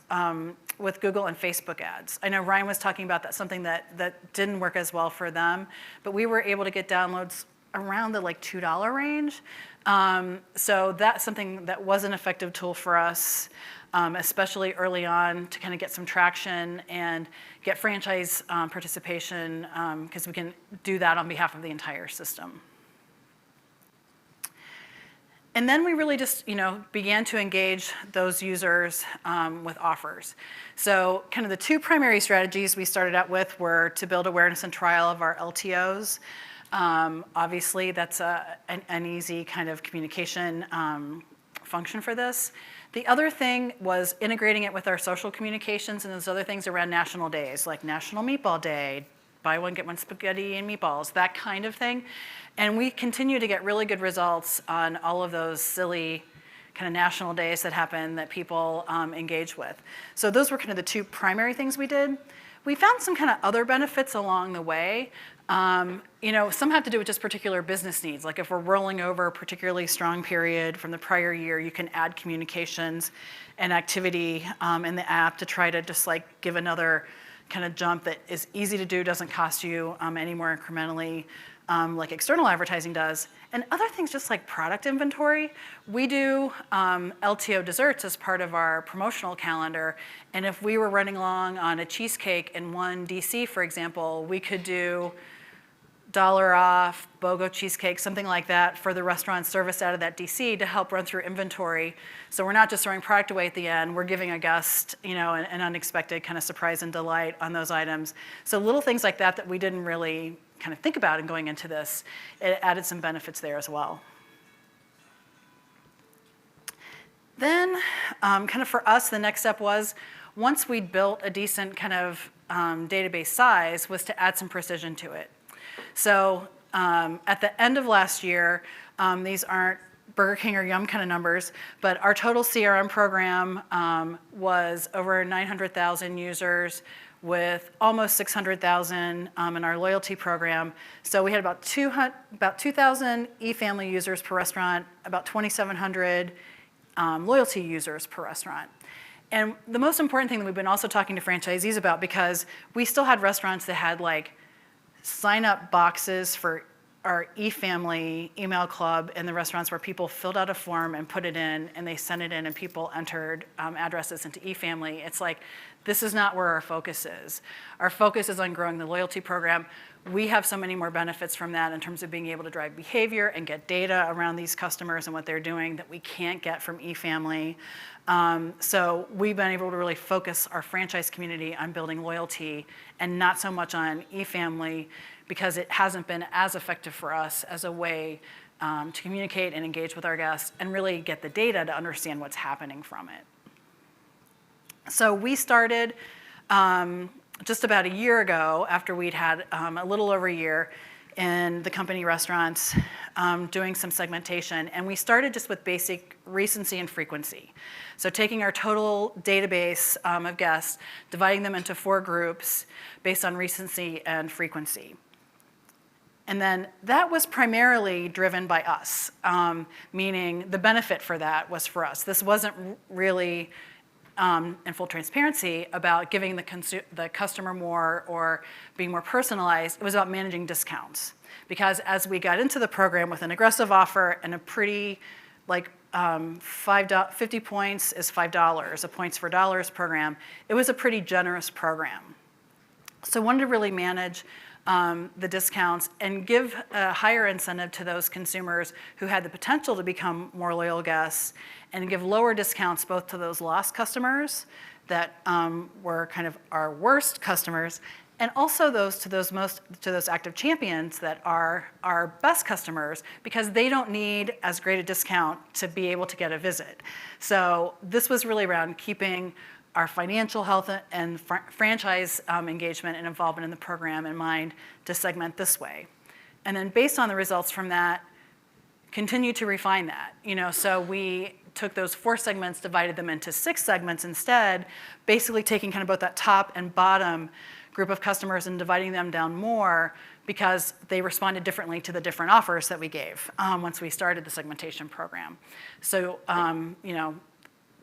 with Google and Facebook ads. I know Ryan was talking about that, something that didn't work as well for them, but we were able to get downloads around the $2 range. So that's something that was an effective tool for us. especially early on to kind of get some traction and get franchise participation, because we can do that on behalf of the entire system. And then we really just, began to engage those users with offers. So kind of the two primary strategies we started out with were to build awareness and trial of our LTOs. Obviously, that's an easy kind of communication function for this. The other thing was integrating it with our social communications and those other things around national days, like National Meatball Day, buy one, get one spaghetti and meatballs, that kind of thing. And we continue to get really good results on all of those silly kind of national days that happen that people engage with. So those were kind of the two primary things we did. We found some kind of other benefits along the way. Some have to do with just particular business needs. Like if we're rolling over a particularly strong period from the prior year, you can add communications and activity in the app to try to just like give another kind of jump that is easy to do, doesn't cost you any more incrementally like external advertising does. And other things just like product inventory. We do LTO desserts as part of our promotional calendar. And if we were running along on a cheesecake in one DC, for example, we could do $1 off, BOGO cheesecake, something like that for the restaurant service out of that DC to help run through inventory. So we're not just throwing product away at the end, we're giving a guest, an unexpected kind of surprise and delight on those items. So little things like that we didn't really kind of think about in going into this, it added some benefits there as well. Then kind of for us, the next step was, once we'd built a decent kind of database size, was to add some precision to it. So at the end of last year, these aren't Burger King or Yum kind of numbers, but our total CRM program was over 900,000 users with almost 600,000 in our loyalty program. So we had about 2,000 eFamily users per restaurant, about 2,700 loyalty users per restaurant. And the most important thing that we've been also talking to franchisees about, because we still had restaurants that had like sign-up boxes for our eFamily email club in the restaurants where people filled out a form and put it in, and they sent it in, and people entered addresses into eFamily. It's like, this is not where our focus is. Our focus is on growing the loyalty program. We have so many more benefits from that in terms of being able to drive behavior and get data around these customers and what they're doing that we can't get from eFamily. So we've been able to really focus our franchise community on building loyalty and not so much on eFamily, because it hasn't been as effective for us as a way to communicate and engage with our guests and really get the data to understand what's happening from it. So we started just about a year ago, after we'd had a little over a year in the company restaurants doing some segmentation, and we started just with basic recency and frequency. So taking our total database of guests, dividing them into 4 groups based on recency and frequency. And then that was primarily driven by us, meaning the benefit for that was for us. This wasn't really, in full transparency, about giving the customer more or being more personalized. It was about managing discounts. Because as we got into the program with an aggressive offer and a pretty, 50 points is $5, a points for dollars program, it was a pretty generous program. So I wanted to really manage the discounts and give a higher incentive to those consumers who had the potential to become more loyal guests, and give lower discounts both to those lost customers that were kind of our worst customers, and also to those active champions that are our best customers, because they don't need as great a discount to be able to get a visit. So this was really around keeping our financial health and franchise engagement and involvement in the program in mind to segment this way. And then based on the results from that, continue to refine that. So we took those 4 segments, divided them into 6 segments instead, basically taking kind of both that top and bottom group of customers and dividing them down more, because they responded differently to the different offers that we gave once we started the segmentation program. So,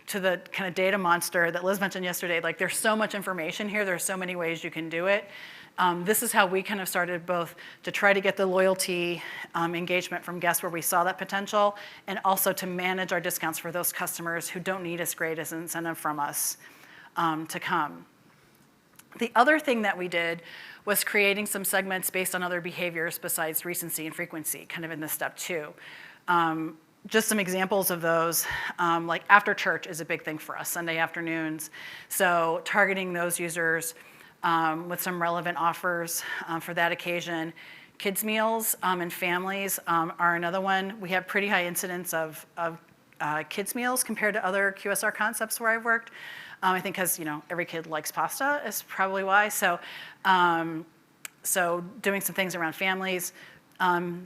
to the kind of data monster that Liz mentioned yesterday, like there's so much information here, there's so many ways you can do it. This is how we kind of started both to try to get the loyalty engagement from guests where we saw that potential, and also to manage our discounts for those customers who don't need as great as an incentive from us to come. The other thing that we did was creating some segments based on other behaviors besides recency and frequency, kind of in this step 2. Just some examples of those, like after church is a big thing for us, Sunday afternoons. So targeting those users with some relevant offers for that occasion. Kids meals and families are another one. We have pretty high incidence of kids meals compared to other QSR concepts where I've worked. I think because every kid likes pasta is probably why. So, so doing some things around families.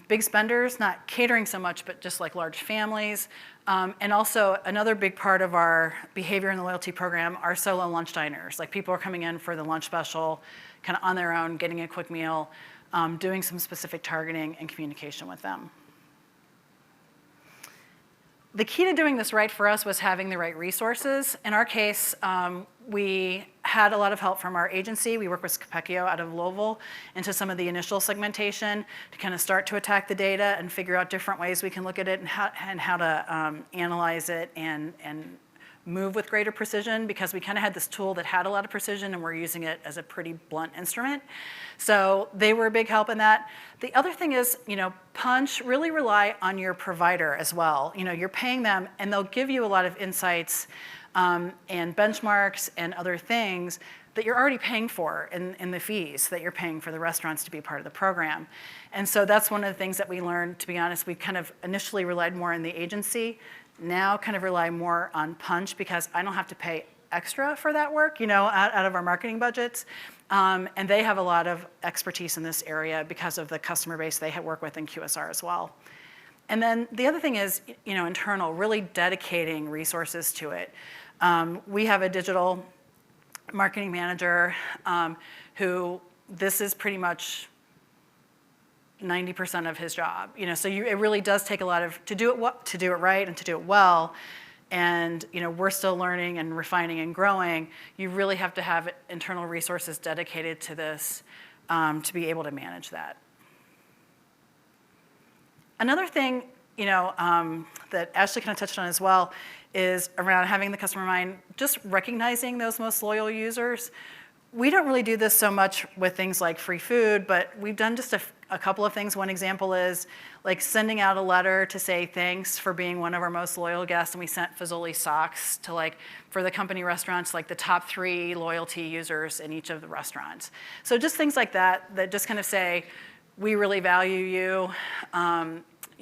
Big spenders, not catering so much, but just like large families. And also another big part of our behavior in the loyalty program are solo lunch diners. Like people are coming in for the lunch special, kind of on their own, getting a quick meal, doing some specific targeting and communication with them. The key to doing this right for us was having the right resources. In our case, we had a lot of help from our agency. We work with Scapecchio out of Louisville into some of the initial segmentation to kind of start to attack the data and figure out different ways we can look at it and how to analyze it and move with greater precision, because we kind of had this tool that had a lot of precision and we're using it as a pretty blunt instrument. So they were a big help in that. The other thing is, Punch really rely on your provider as well. You're paying them and they'll give you a lot of insights and benchmarks and other things that you're already paying for in the fees that you're paying for the restaurants to be part of the program. And so that's one of the things that we learned, to be honest. We kind of initially relied more on the agency, now kind of rely more on Punch because I don't have to pay extra for that work, out of our marketing budgets. And they have a lot of expertise in this area because of the customer base they work with in QSR as well. And then the other thing is, internal, really dedicating resources to it. We have a digital marketing manager who this is pretty much 90% of his job. So it really does take a lot of to do it right and to do it well. And we're still learning and refining and growing. You really have to have internal resources dedicated to this to be able to manage that. Another thing that Ashley kind of touched on as well is around having the customer mind, just recognizing those most loyal users. We don't really do this so much with things like free food, but we've done just a couple of things. One example is like sending out a letter to say thanks for being one of our most loyal guests, and we sent Fazoli socks to for the company restaurants, the top 3 loyalty users in each of the restaurants. So just things like that just kind of say, we really value you.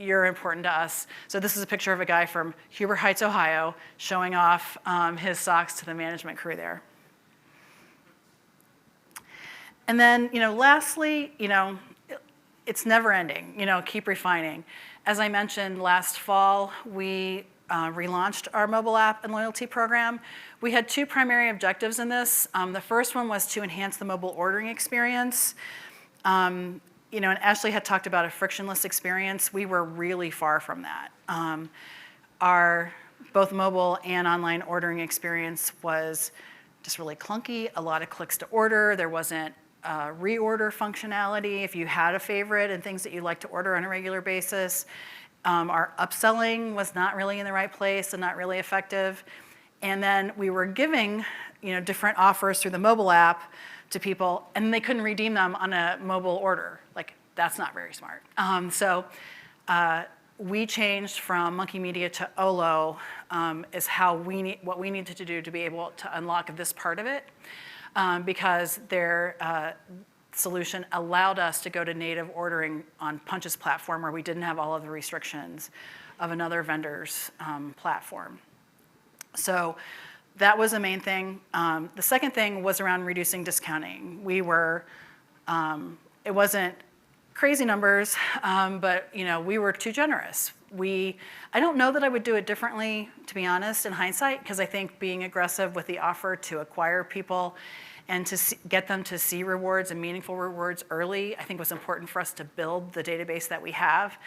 You're important to us. So this is a picture of a guy from Huber Heights, Ohio, showing off his socks to the management crew there. And then, lastly, it's never ending, keep refining. As I mentioned last fall, we relaunched our mobile app and loyalty program. We had 2 primary objectives in this. The first one was to enhance the mobile ordering experience. And Ashley had talked about a frictionless experience. We were really far from that. Our both mobile and online ordering experience was just really clunky, a lot of clicks to order. There wasn't reorder functionality if you had a favorite and things that you like to order on a regular basis. Our upselling was not really in the right place and not really effective. And then we were giving different offers through the mobile app to people, and they couldn't redeem them on a mobile order. That's not very smart. So we changed from Monkey Media to Olo is what we needed to do to be able to unlock this part of it. Because their solution allowed us to go to native ordering on Punch's platform where we didn't have all of the restrictions of another vendor's platform. So that was the main thing. The second thing was around reducing discounting. It wasn't crazy numbers, but we were too generous. I don't know that I would do it differently, to be honest, in hindsight, because I think being aggressive with the offer to acquire people and to get them to see rewards and meaningful rewards early, I think was important for us to build the database that we have.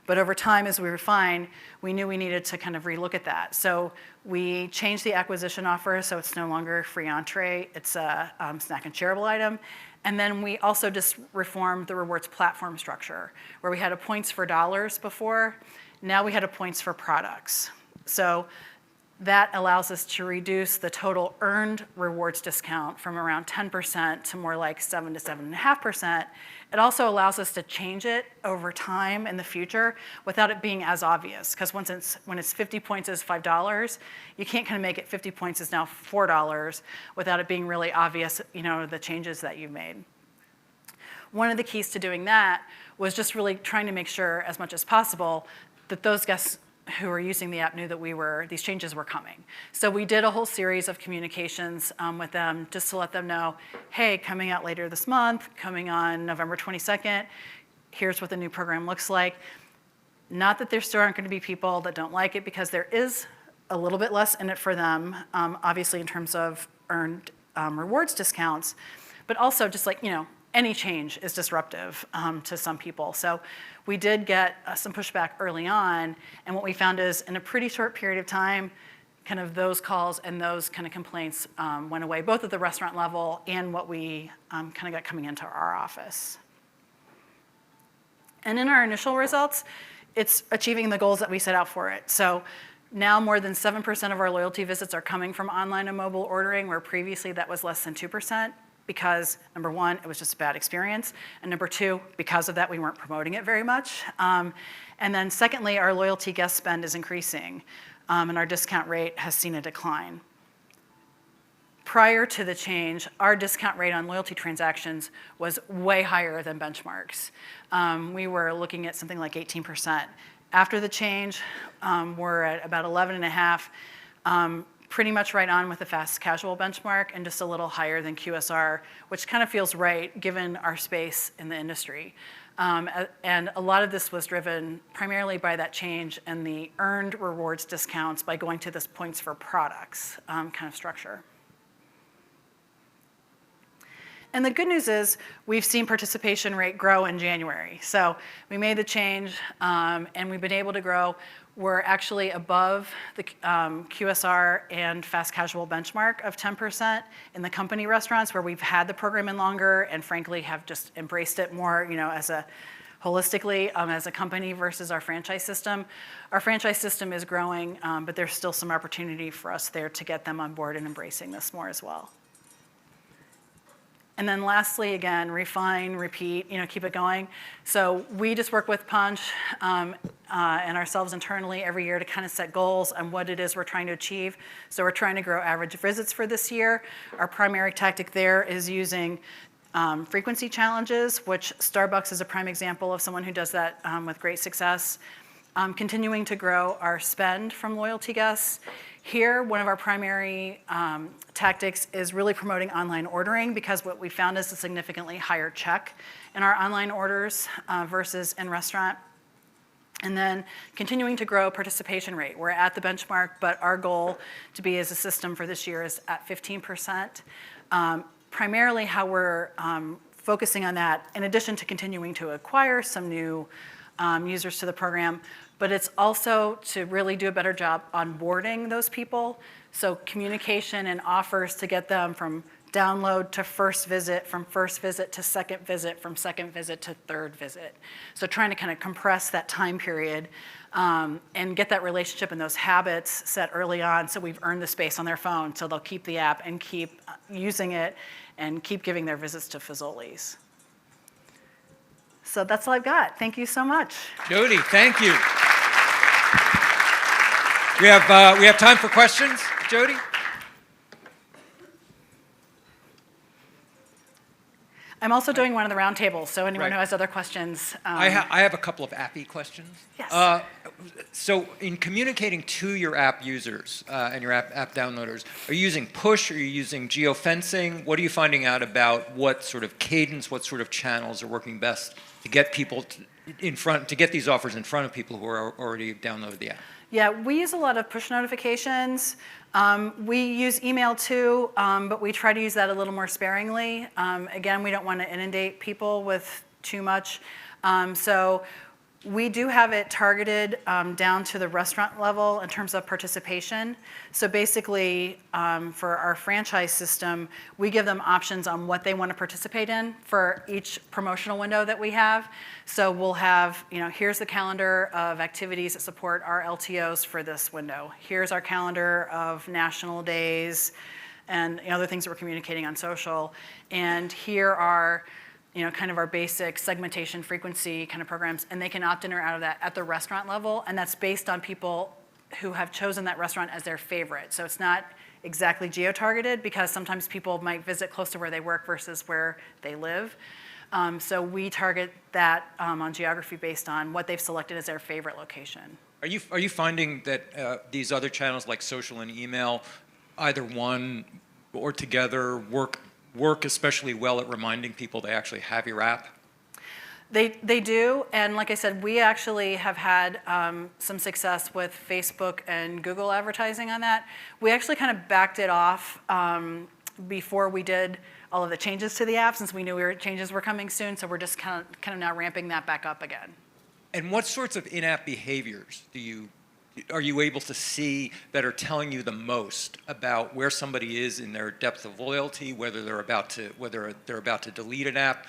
But over time, as we refine, we knew we needed to kind of relook at that. So we changed the acquisition offer, so it's no longer free entree, it's a snack and shareable item. And then we also just reformed the rewards platform structure, where we had a points for dollars before. Now we had a points for products. So that allows us to reduce the total earned rewards discount from around 10% to more like 7 to 7.5%. It also allows us to change it over time in the future without it being as obvious. Because when it's 50 points is $5, you can't kind of make it 50 points is now $4 without it being really obvious, the changes that you've made. One of the keys to doing that was just really trying to make sure as much as possible that those guests who were using the app knew that these changes were coming. So we did a whole series of communications with them just to let them know, hey, coming out later this month, coming on November 22nd, here's what the new program looks like. Not that there still aren't going to be people that don't like it, because there is a little bit less in it for them, obviously in terms of earned rewards discounts, but also just like, any change is disruptive to some people. So we did get some pushback early on, and what we found is in a pretty short period of time, kind of those calls and those kind of complaints went away, both at the restaurant level and what we kind of got coming into our office. And in our initial results, it's achieving the goals that we set out for it. So now more than 7% of our loyalty visits are coming from online and mobile ordering, where previously that was less than 2%. Because, number one, it was just a bad experience, and number two, because of that, we weren't promoting it very much. And then secondly, our loyalty guest spend is increasing, and our discount rate has seen a decline. Prior to the change, our discount rate on loyalty transactions was way higher than benchmarks. We were looking at something like 18%. After the change, we're at about 11.5%. Pretty much right on with the fast casual benchmark and just a little higher than QSR, which kind of feels right given our space in the industry. And a lot of this was driven primarily by that change and the earned rewards discounts by going to this points for products kind of structure. And the good news is we've seen participation rate grow in January. So we made the change and we've been able to grow. We're actually above the QSR and fast casual benchmark of 10% in the company restaurants where we've had the program in longer and frankly have just embraced it more, as a holistically as a company versus our franchise system. Our franchise system is growing, but there's still some opportunity for us there to get them on board and embracing this more as well. And then lastly, again, refine, repeat, keep it going. So we just work with Punch and ourselves internally every year to kind of set goals on what it is we're trying to achieve. So we're trying to grow average visits for this year. Our primary tactic there is using frequency challenges, which Starbucks is a prime example of someone who does that with great success. Continuing to grow our spend from loyalty guests. Here, one of our primary tactics is really promoting online ordering because what we found is a significantly higher check in our online orders versus in restaurant. And then continuing to grow participation rate. We're at the benchmark, but our goal to be as a system for this year is at 15%. Primarily how we're focusing on that, in addition to continuing to acquire some new users to the program, but it's also to really do a better job onboarding those people. So communication and offers to get them from download to first visit, from first visit to second visit, from second visit to third visit. So trying to kind of compress that time period and get that relationship and those habits set early on so we've earned the space on their phone so they'll keep the app and keep using it and keep giving their visits to Fazoli's. So that's all I've got. Thank you so much. Jody, thank you. We have time for questions, Jody? I'm also doing one of the round tables, so anyone who has other questions. I have a couple of appy questions. Yes. So in communicating to your app users and your app downloaders, are you using push? Are you using geofencing? What are you finding out about what sort of cadence, what sort of channels are working best to get people to get these offers in front of people who are already downloaded the app? Yeah, we use a lot of push notifications. We use email too, but we try to use that a little more sparingly. Again, we don't want to inundate people with too much. So We do have it targeted down to the restaurant level in terms of participation. So basically, for our franchise system, we give them options on what they want to participate in for each promotional window that we have. So we'll have, here's the calendar of activities that support our LTOs for this window. Here's our calendar of national days and other things that we're communicating on social. And here are kind of our basic segmentation frequency kind of programs, and they can opt in or out of that at the restaurant level, and that's based on people who have chosen that restaurant as their favorite. So it's not exactly geo-targeted because sometimes people might visit close to where they work versus where they live. So we target that on geography based on what they've selected as their favorite location. Are you finding that these other channels like social and email, either one or together, work especially well at reminding people they actually have your app? They do, and like I said, we actually have had some success with Facebook and Google advertising on that. We actually kind of backed it off before we did all of the changes to the app, since we knew changes were coming soon, so we're just kind of now ramping that back up again. And what sorts of in-app behaviors are you able to see that are telling you the most about where somebody is in their depth of loyalty, whether they're about to delete an app?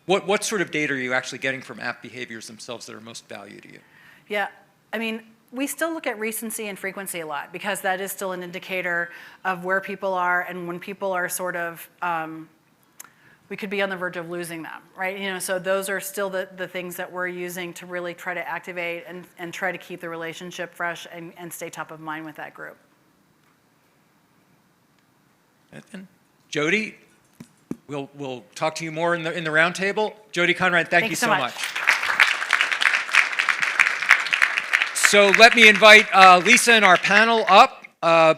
What sort of data are you actually getting from app behaviors themselves that are most valuable to you? Yeah, I mean, we still look at recency and frequency a lot because that is still an indicator of where people are and when people are sort of, we could be on the verge of losing them, right? So those are still the things that we're using to really try to activate and try to keep the relationship fresh and stay top of mind with that group. And Jody, we'll talk to you more in the roundtable. Jody Conrad, thank you so much. So let me invite Lisa and our panel up.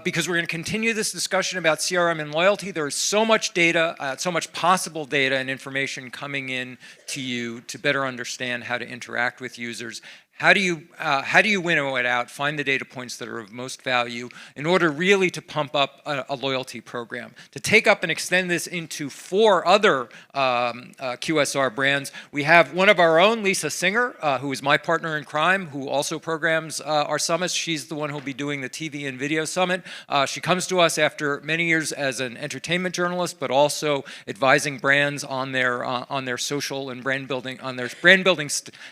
Because we're going to continue this discussion about CRM and loyalty. There is so much data, so much possible data and information coming in to you to better understand how to interact with users. How do you winnow it out, find the data points that are of most value in order really to pump up a loyalty program? To take up and extend this into 4 other QSR brands, we have one of our own, Lisa Singer, who is my partner in crime, who also programs our summits. She's the one who'll be doing the TV and video summit. She comes to us after many years as an entertainment journalist, but also advising brands on their social and brand building,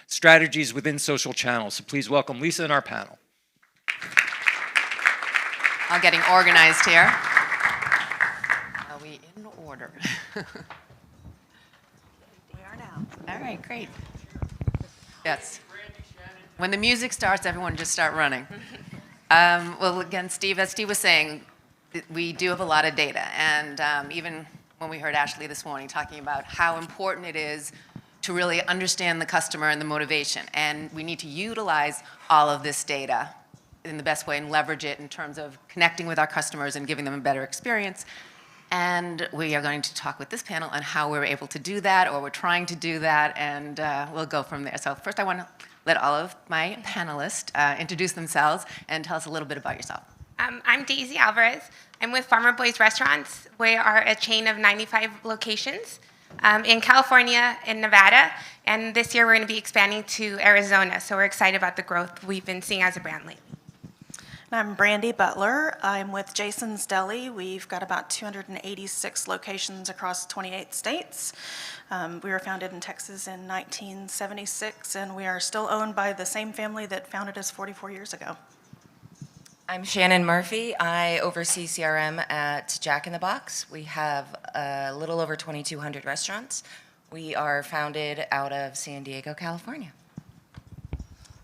strategies within social channels. So please welcome Lisa and our panel. I'm getting organized here. Are we in order? We are now. All right, great. Yes. When the music starts, everyone just start running. Well, again, Steve, as Steve was saying, we do have a lot of data. And even when we heard Ashley this morning talking about how important it is to really understand the customer and the motivation. And we need to utilize all of this data in the best way and leverage it in terms of connecting with our customers and giving them a better experience. And we are going to talk with this panel on how we're able to do that, or we're trying to do that, and we'll go from there. So first I want to let all of my panelists introduce themselves and tell us a little bit about yourself. I'm Daisy Alvarez. I'm with Farmer Boys Restaurants. We are a chain of 95 locations in California and Nevada, and this year we're going to be expanding to Arizona, so we're excited about the growth we've been seeing as a brand lately. I'm Brandy Butler. I'm with Jason's Deli. We've got about 286 locations across 28 states. We were founded in Texas in 1976, and we are still owned by the same family that founded us 44 years ago. I'm Shannon Murphy. I oversee CRM at Jack in the Box. We have a little over 2,200 restaurants. We are founded out of San Diego, California.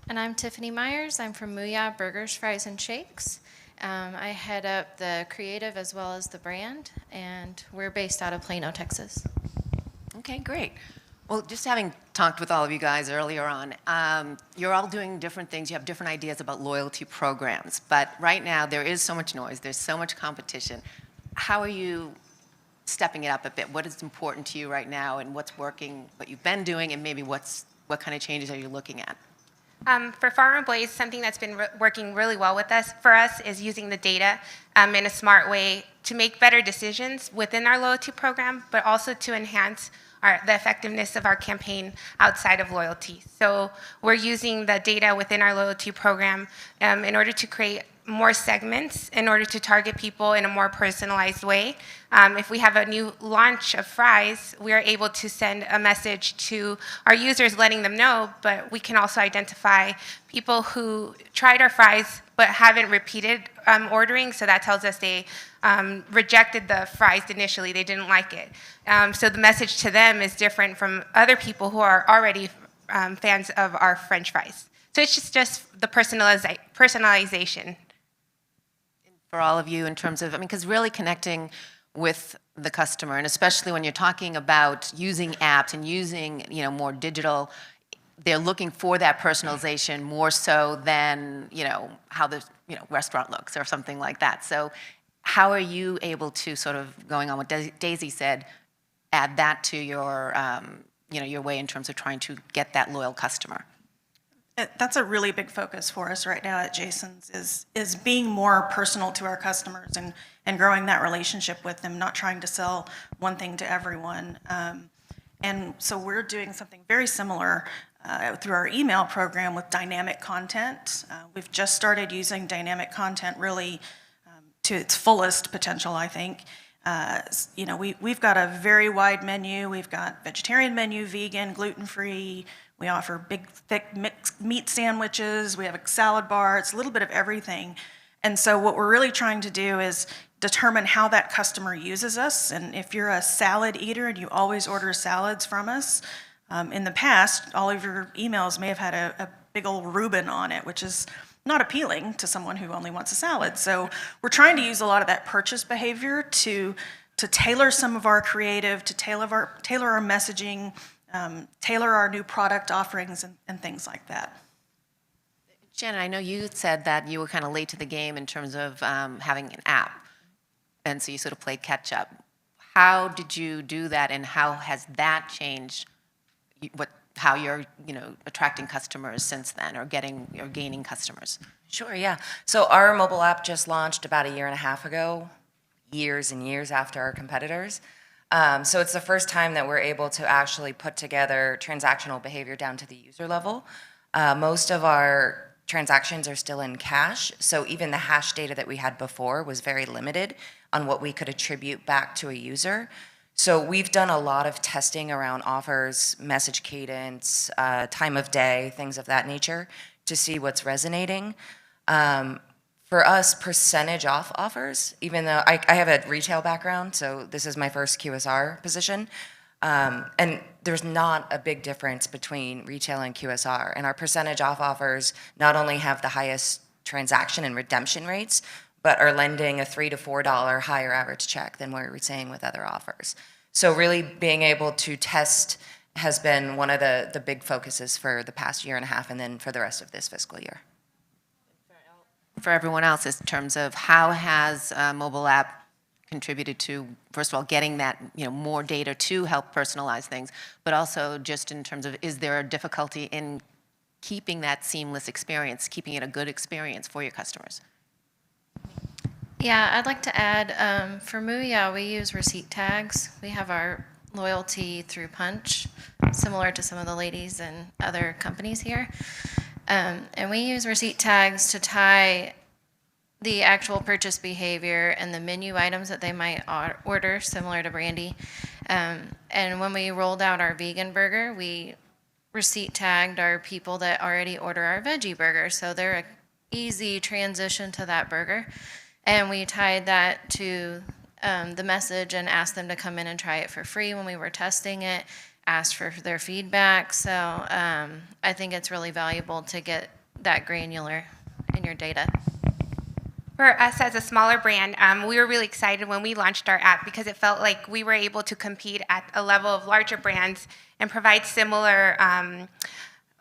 And I'm Tiffany Myers. I'm from Mooyah Burgers, Fries, and Shakes. I head up the creative as well as the brand, and we're based out of Plano, Texas. Okay, great. Well, just having talked with all of you guys earlier on, you're all doing different things. You have different ideas about loyalty programs. But right now, there is so much noise. There's so much competition. How are you stepping it up a bit? What is important to you right now, and what's working, what you've been doing, and maybe what kind of changes are you looking at? For Farmer Boys, something that's been working really well for us is using the data in a smart way to make better decisions within our loyalty program, but also to enhance the effectiveness of our campaign outside of loyalty. So we're using the data within our loyalty program in order to create more segments in order to target people in a more personalized way. If we have a new launch of fries, we are able to send a message to our users letting them know, but we can also identify people who tried our fries but haven't repeated ordering, so that tells us they rejected the fries initially, they didn't like it. So the message to them is different from other people who are already fans of our French fries. So it's just the personalization. For all of you in terms of, because really connecting with the customer, and especially when you're talking about using apps and using, more digital, they're looking for that personalization more so than, how the, restaurant looks or something like that. So how are you able to sort of, going on what Daisy said, add that to your, your way in terms of trying to get that loyal customer? That's a really big focus for us right now at Jason's is being more personal to our customers and growing that relationship with them, not trying to sell one thing to everyone. And so we're doing something very similar through our email program with dynamic content. We've just started using dynamic content really to its fullest potential, I think. We've got a very wide menu. We've got vegetarian menu, vegan, gluten-free. We offer big, thick mixed meat sandwiches. We have a salad bar. It's a little bit of everything. And so what we're really trying to do is determine how that customer uses us. And if you're a salad eater and you always order salads from us, in the past, all of your emails may have had a big old Reuben on it, which is not appealing to someone who only wants a salad. So we're trying to use a lot of that purchase behavior to tailor some of our creative, to tailor our messaging, tailor our new product offerings and things like that. Shannon, I know you said that you were kind of late to the game in terms of having an app, and so you sort of played catch up. How did you do that, and how has that changed how you're attracting customers since then, or gaining customers? Sure, yeah. So our mobile app just launched about a year and a half ago, years and years after our competitors. So it's the first time that we're able to actually put together transactional behavior down to the user level. Most of our transactions are still in cash, so even the hash data that we had before was very limited on what we could attribute back to a user. So we've done a lot of testing around offers, message cadence, time of day, things of that nature, to see what's resonating. For us, percentage off offers, even though I have a retail background, so this is my first QSR position, and there's not a big difference between retail and QSR. And our percentage off offers not only have the highest transaction and redemption rates, but are lending a $3 to $4 higher average check than what we're seeing with other offers. So really being able to test has been one of the big focuses for the past year and a half, and then for the rest of this fiscal year. For everyone else, in terms of how has a mobile app contributed to, first of all, getting that more data to help personalize things, but also just in terms of, is there a difficulty in keeping that seamless experience, keeping it a good experience for your customers? Yeah, I'd like to add, for Muya, we use receipt tags. We have our loyalty through Punch, similar to some of the ladies and other companies here. And we use receipt tags to tie the actual purchase behavior and the menu items that they might order, similar to Brandy. And when we rolled out our vegan burger, we receipt tagged our people that already order our veggie burger. So they're an easy transition to that burger. And we tied that to the message and asked them to come in and try it for free when we were testing it, asked for their feedback. So I think it's really valuable to get that granular in your data. For us as a smaller brand, we were really excited when we launched our app because it felt like we were able to compete at a level of larger brands and provide similar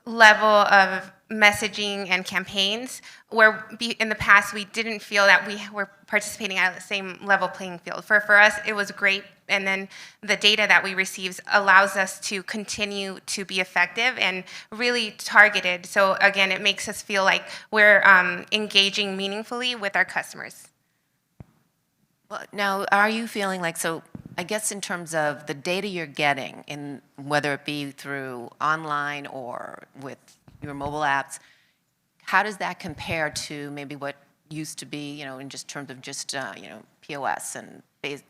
level of messaging and campaigns, where in the past we didn't feel that we were participating at the same level playing field. For us, it was great, and then the data that we receive allows us to continue to be effective and really targeted. So again, it makes us feel like we're engaging meaningfully with our customers. Well, now, are you feeling like, so I guess in terms of the data you're getting, in whether it be through online or with your mobile apps, how does that compare to maybe what used to be, in just terms of just, POS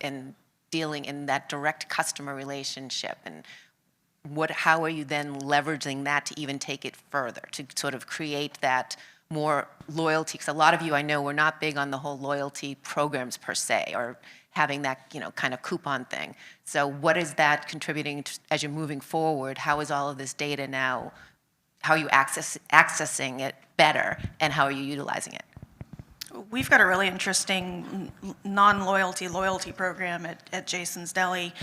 and dealing in that direct customer relationship? And how are you then leveraging that to even take it further, to sort of create that more loyalty? Because a lot of you, I know, we're not big on the whole loyalty programs per se, or having that, kind of coupon thing. So what is that contributing to, as you're moving forward? How is all of this data now, how are you accessing it better, and how are you utilizing it? We've got a really interesting loyalty program at Jason's Deli.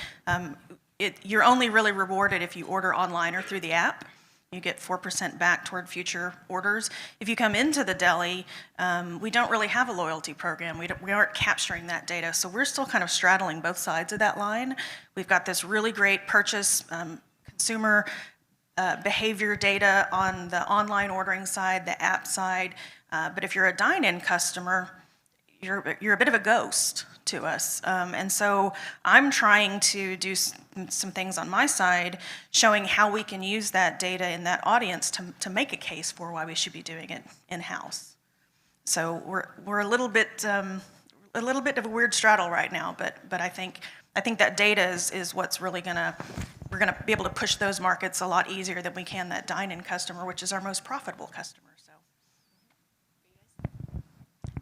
You're only really rewarded if you order online or through the app. You get 4% back toward future orders. If you come into the deli, we don't really have a loyalty program. We aren't capturing that data, so we're still kind of straddling both sides of that line. We've got this really great purchase consumer behavior data on the online ordering side, the app side, but if you're a dine-in customer, you're a bit of a ghost to us. And so I'm trying to do some things on my side, showing how we can use that data in that audience to make a case for why we should be doing it in-house. So we're a little bit of a weird straddle right now, but I think that data is what's really we're gonna be able to push those markets a lot easier than we can that dine-in customer, which is our most profitable customer.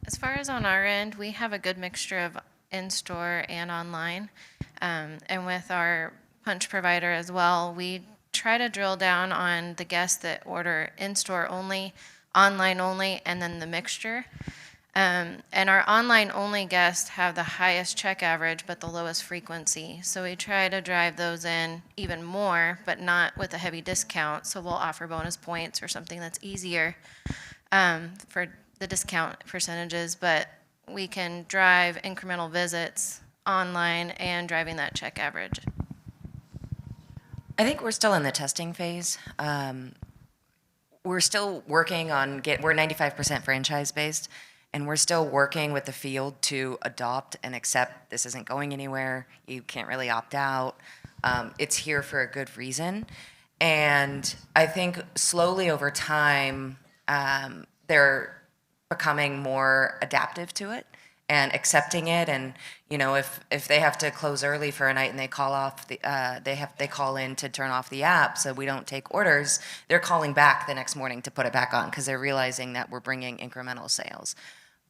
As far as on our end, we have a good mixture of in-store and online. And with our punch provider as well, we try to drill down on the guests that order in-store only, online only, and then the mixture. And our online only guests have the highest check average, but the lowest frequency. So we try to drive those in even more, but not with a heavy discount. So we'll offer bonus points or something that's easier for the discount percentages, but we can drive incremental visits online and driving that check average. I think we're still in the testing phase. We're still working on we're 95% franchise based, and we're still working with the field to adopt and accept this isn't going anywhere. You can't really opt out. It's here for a good reason. And I think slowly over time, they're becoming more adaptive to it and accepting it. And if they have to close early for a night and they call off they call in to turn off the app so we don't take orders, they're calling back the next morning to put it back on because they're realizing that we're bringing incremental sales.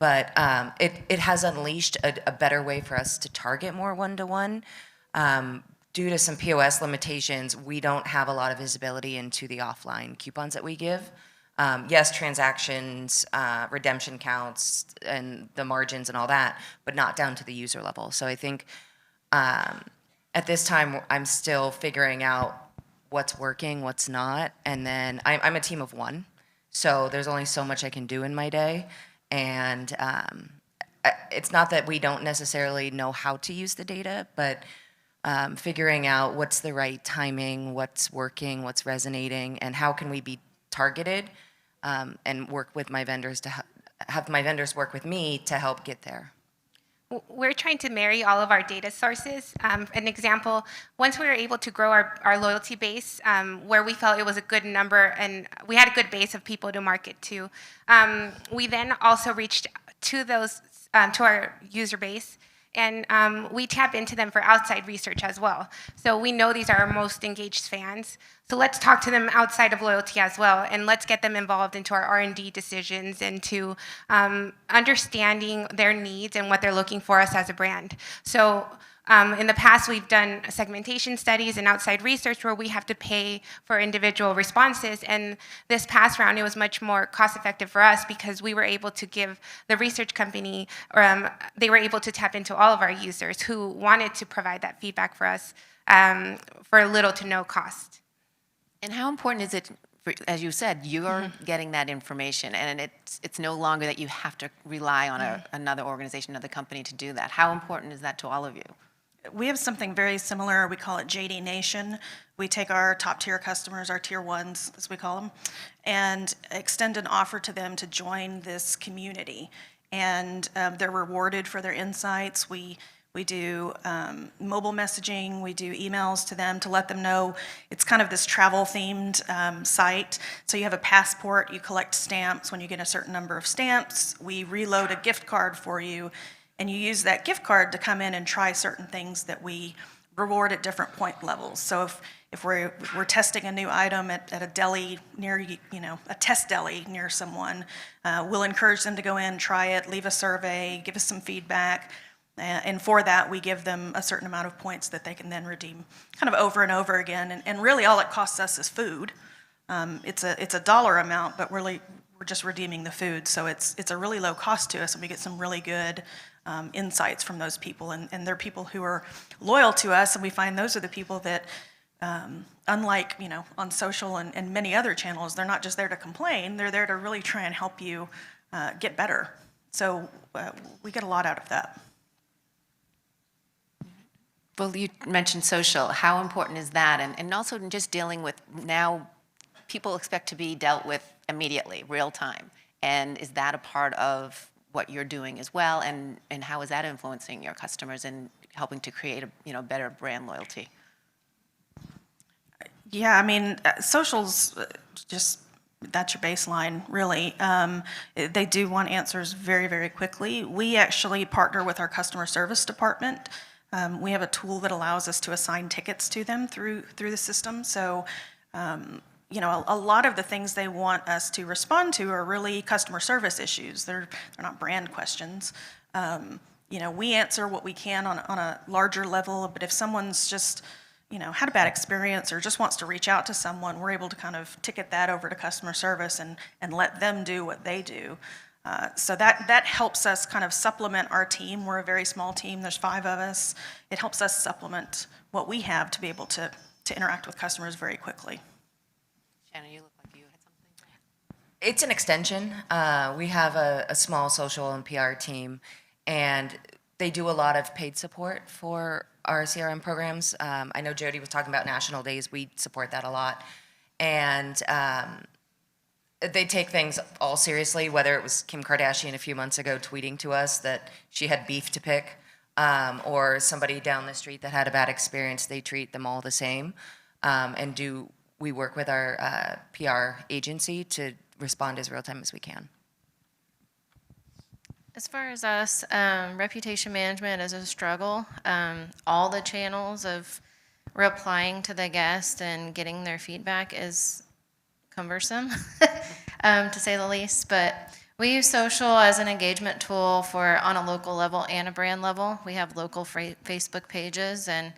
But it has unleashed a better way for us to target more one-to-one. Due to some POS limitations, we don't have a lot of visibility into the offline coupons that we give. Yes, transactions, redemption counts, and the margins and all that, but not down to the user level. So I think at this time, I'm still figuring out what's working, what's not, and then I'm a team of one, so there's only so much I can do in my day, and it's not that we don't necessarily know how to use the data, but figuring out what's the right timing, what's working, what's resonating, and how can we be targeted and work with my vendors to have my vendors work with me to help get there. We're trying to marry all of our data sources. An example, once we were able to grow our loyalty base, where we felt it was a good number and we had a good base of people to market to, we then also reached to those to our user base, and we tap into them for outside research as well. So we know these are our most engaged fans. So let's talk to them outside of loyalty as well, and let's get them involved into our R&D decisions and to understanding their needs and what they're looking for us as a brand. So in the past, we've done segmentation studies and outside research where we have to pay for individual responses. And this past round, it was much more cost effective for us because we were able to give the research company, they were able to tap into all of our users who wanted to provide that feedback for us for little to no cost. And how important is it, as you said, you're getting that information, and it's no longer that you have to rely on another organization, another company to do that. How important is that to all of you? We have something very similar. We call it JD Nation. We take our top tier customers, our tier ones, as we call them, and extend an offer to them to join this community. And they're rewarded for their insights. We We do mobile messaging. We do emails to them to let them know. It's kind of this travel-themed site. So you have a passport, you collect stamps. When you get a certain number of stamps, we reload a gift card for you, and you use that gift card to come in and try certain things that we reward at different point levels. So if we're testing a new item at a deli near you, a test deli near someone, we'll encourage them to go in, try it, leave a survey, give us some feedback. And for that, we give them a certain amount of points that they can then redeem kind of over and over again. And really all it costs us is food. It's a dollar amount, but really we're just redeeming the food. So it's a really low cost to us, and we get some really good insights from those people. And they're people who are loyal to us, and we find those are the people that, unlike on social and many other channels, they're not just there to complain, they're there to really try and help you get better. So we get a lot out of that. Well, you mentioned social. How important is that? And also just dealing with now, people expect to be dealt with immediately, real time. And is that a part of what you're doing as well? And how is that influencing your customers and helping to create a better brand loyalty? Yeah, I mean, socials just, that's your baseline, really. They do want answers very, very quickly. We actually partner with our customer service department. We have a tool that allows us to assign tickets to them through the system. So, a lot of the things they want us to respond to are really customer service issues. They're not brand questions. We answer what we can on a larger level, but if someone's just, had a bad experience or just wants to reach out to someone, we're able to kind of ticket that over to customer service and let them do what they do. So that helps us kind of supplement our team. We're a very small team. There's 5 of us. It helps us supplement what we have to be able to interact with customers very quickly. Shannon, you look like you had something. It's an extension. We have a small social and PR team, and they do a lot of paid support for our CRM programs. I know Jody was talking about National Days. We support that a lot. And they take things all seriously, whether it was Kim Kardashian a few months ago tweeting to us that she had beef to pick, or somebody down the street that had a bad experience, they treat them all the same. We work with our PR agency to respond as real time as we can. As far as us, reputation management is a struggle. All the channels of replying to the guest and getting their feedback is cumbersome, to say the least. But we use social as an engagement tool on a local level and a brand level. We have local Facebook pages, and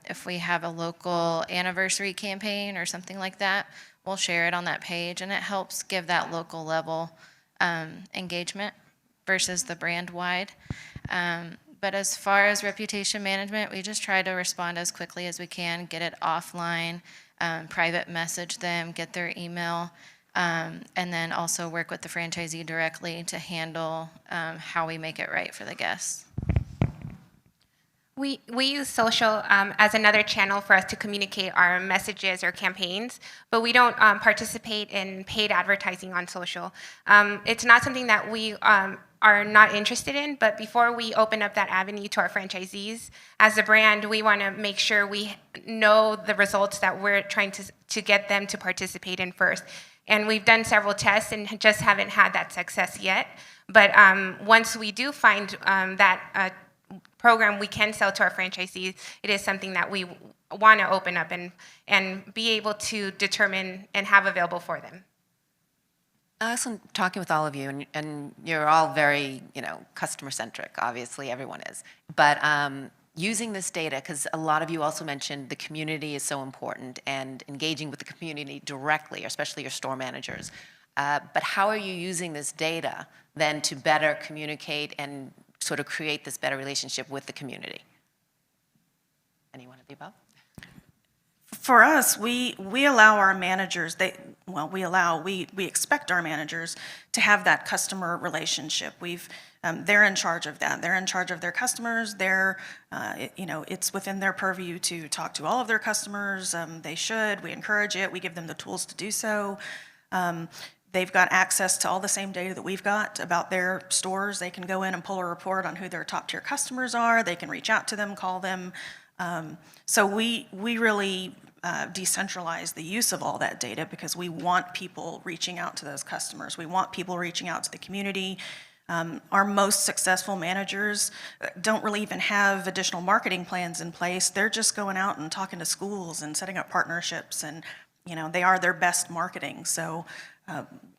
if we have a local anniversary campaign or something like that, we'll share it on that page, and it helps give that local level engagement versus the brand wide. But as far as reputation management, we just try to respond as quickly as we can, get it offline, private message them, get their email, and then also work with the franchisee directly to handle how we make it right for the guests. We use social as another channel for us to communicate our messages or campaigns, but we don't participate in paid advertising on social. It's not something that we are not interested in, but before we open up that avenue to our franchisees, as a brand, we want to make sure we know the results that we're trying to get them to participate in first. And we've done several tests and just haven't had that success yet. But once we do find that program we can sell to our franchisees, it is something that we want to open up and be able to determine and have available for them. Awesome talking with all of you, and you're all very, customer-centric. Obviously, everyone is. But using this data, because a lot of you also mentioned the community is so important and engaging with the community directly, especially your store managers. But how are you using this data then to better communicate and sort of create this better relationship with the community? Anyone of the above? For us, we allow our managers, we expect our managers to have that customer relationship. They're in charge of that. They're in charge of their customers. It's within their purview to talk to all of their customers. They should. We encourage it. We give them the tools to do so. They've got access to all the same data that we've got about their stores. They can go in and pull a report on who their top tier customers are. They can reach out to them, call them. So we really decentralize the use of all that data because we want people reaching out to those customers. We want people reaching out to the community. Our most successful managers don't really even have additional marketing plans in place. They're just going out and talking to schools and setting up partnerships, and they are their best marketing. So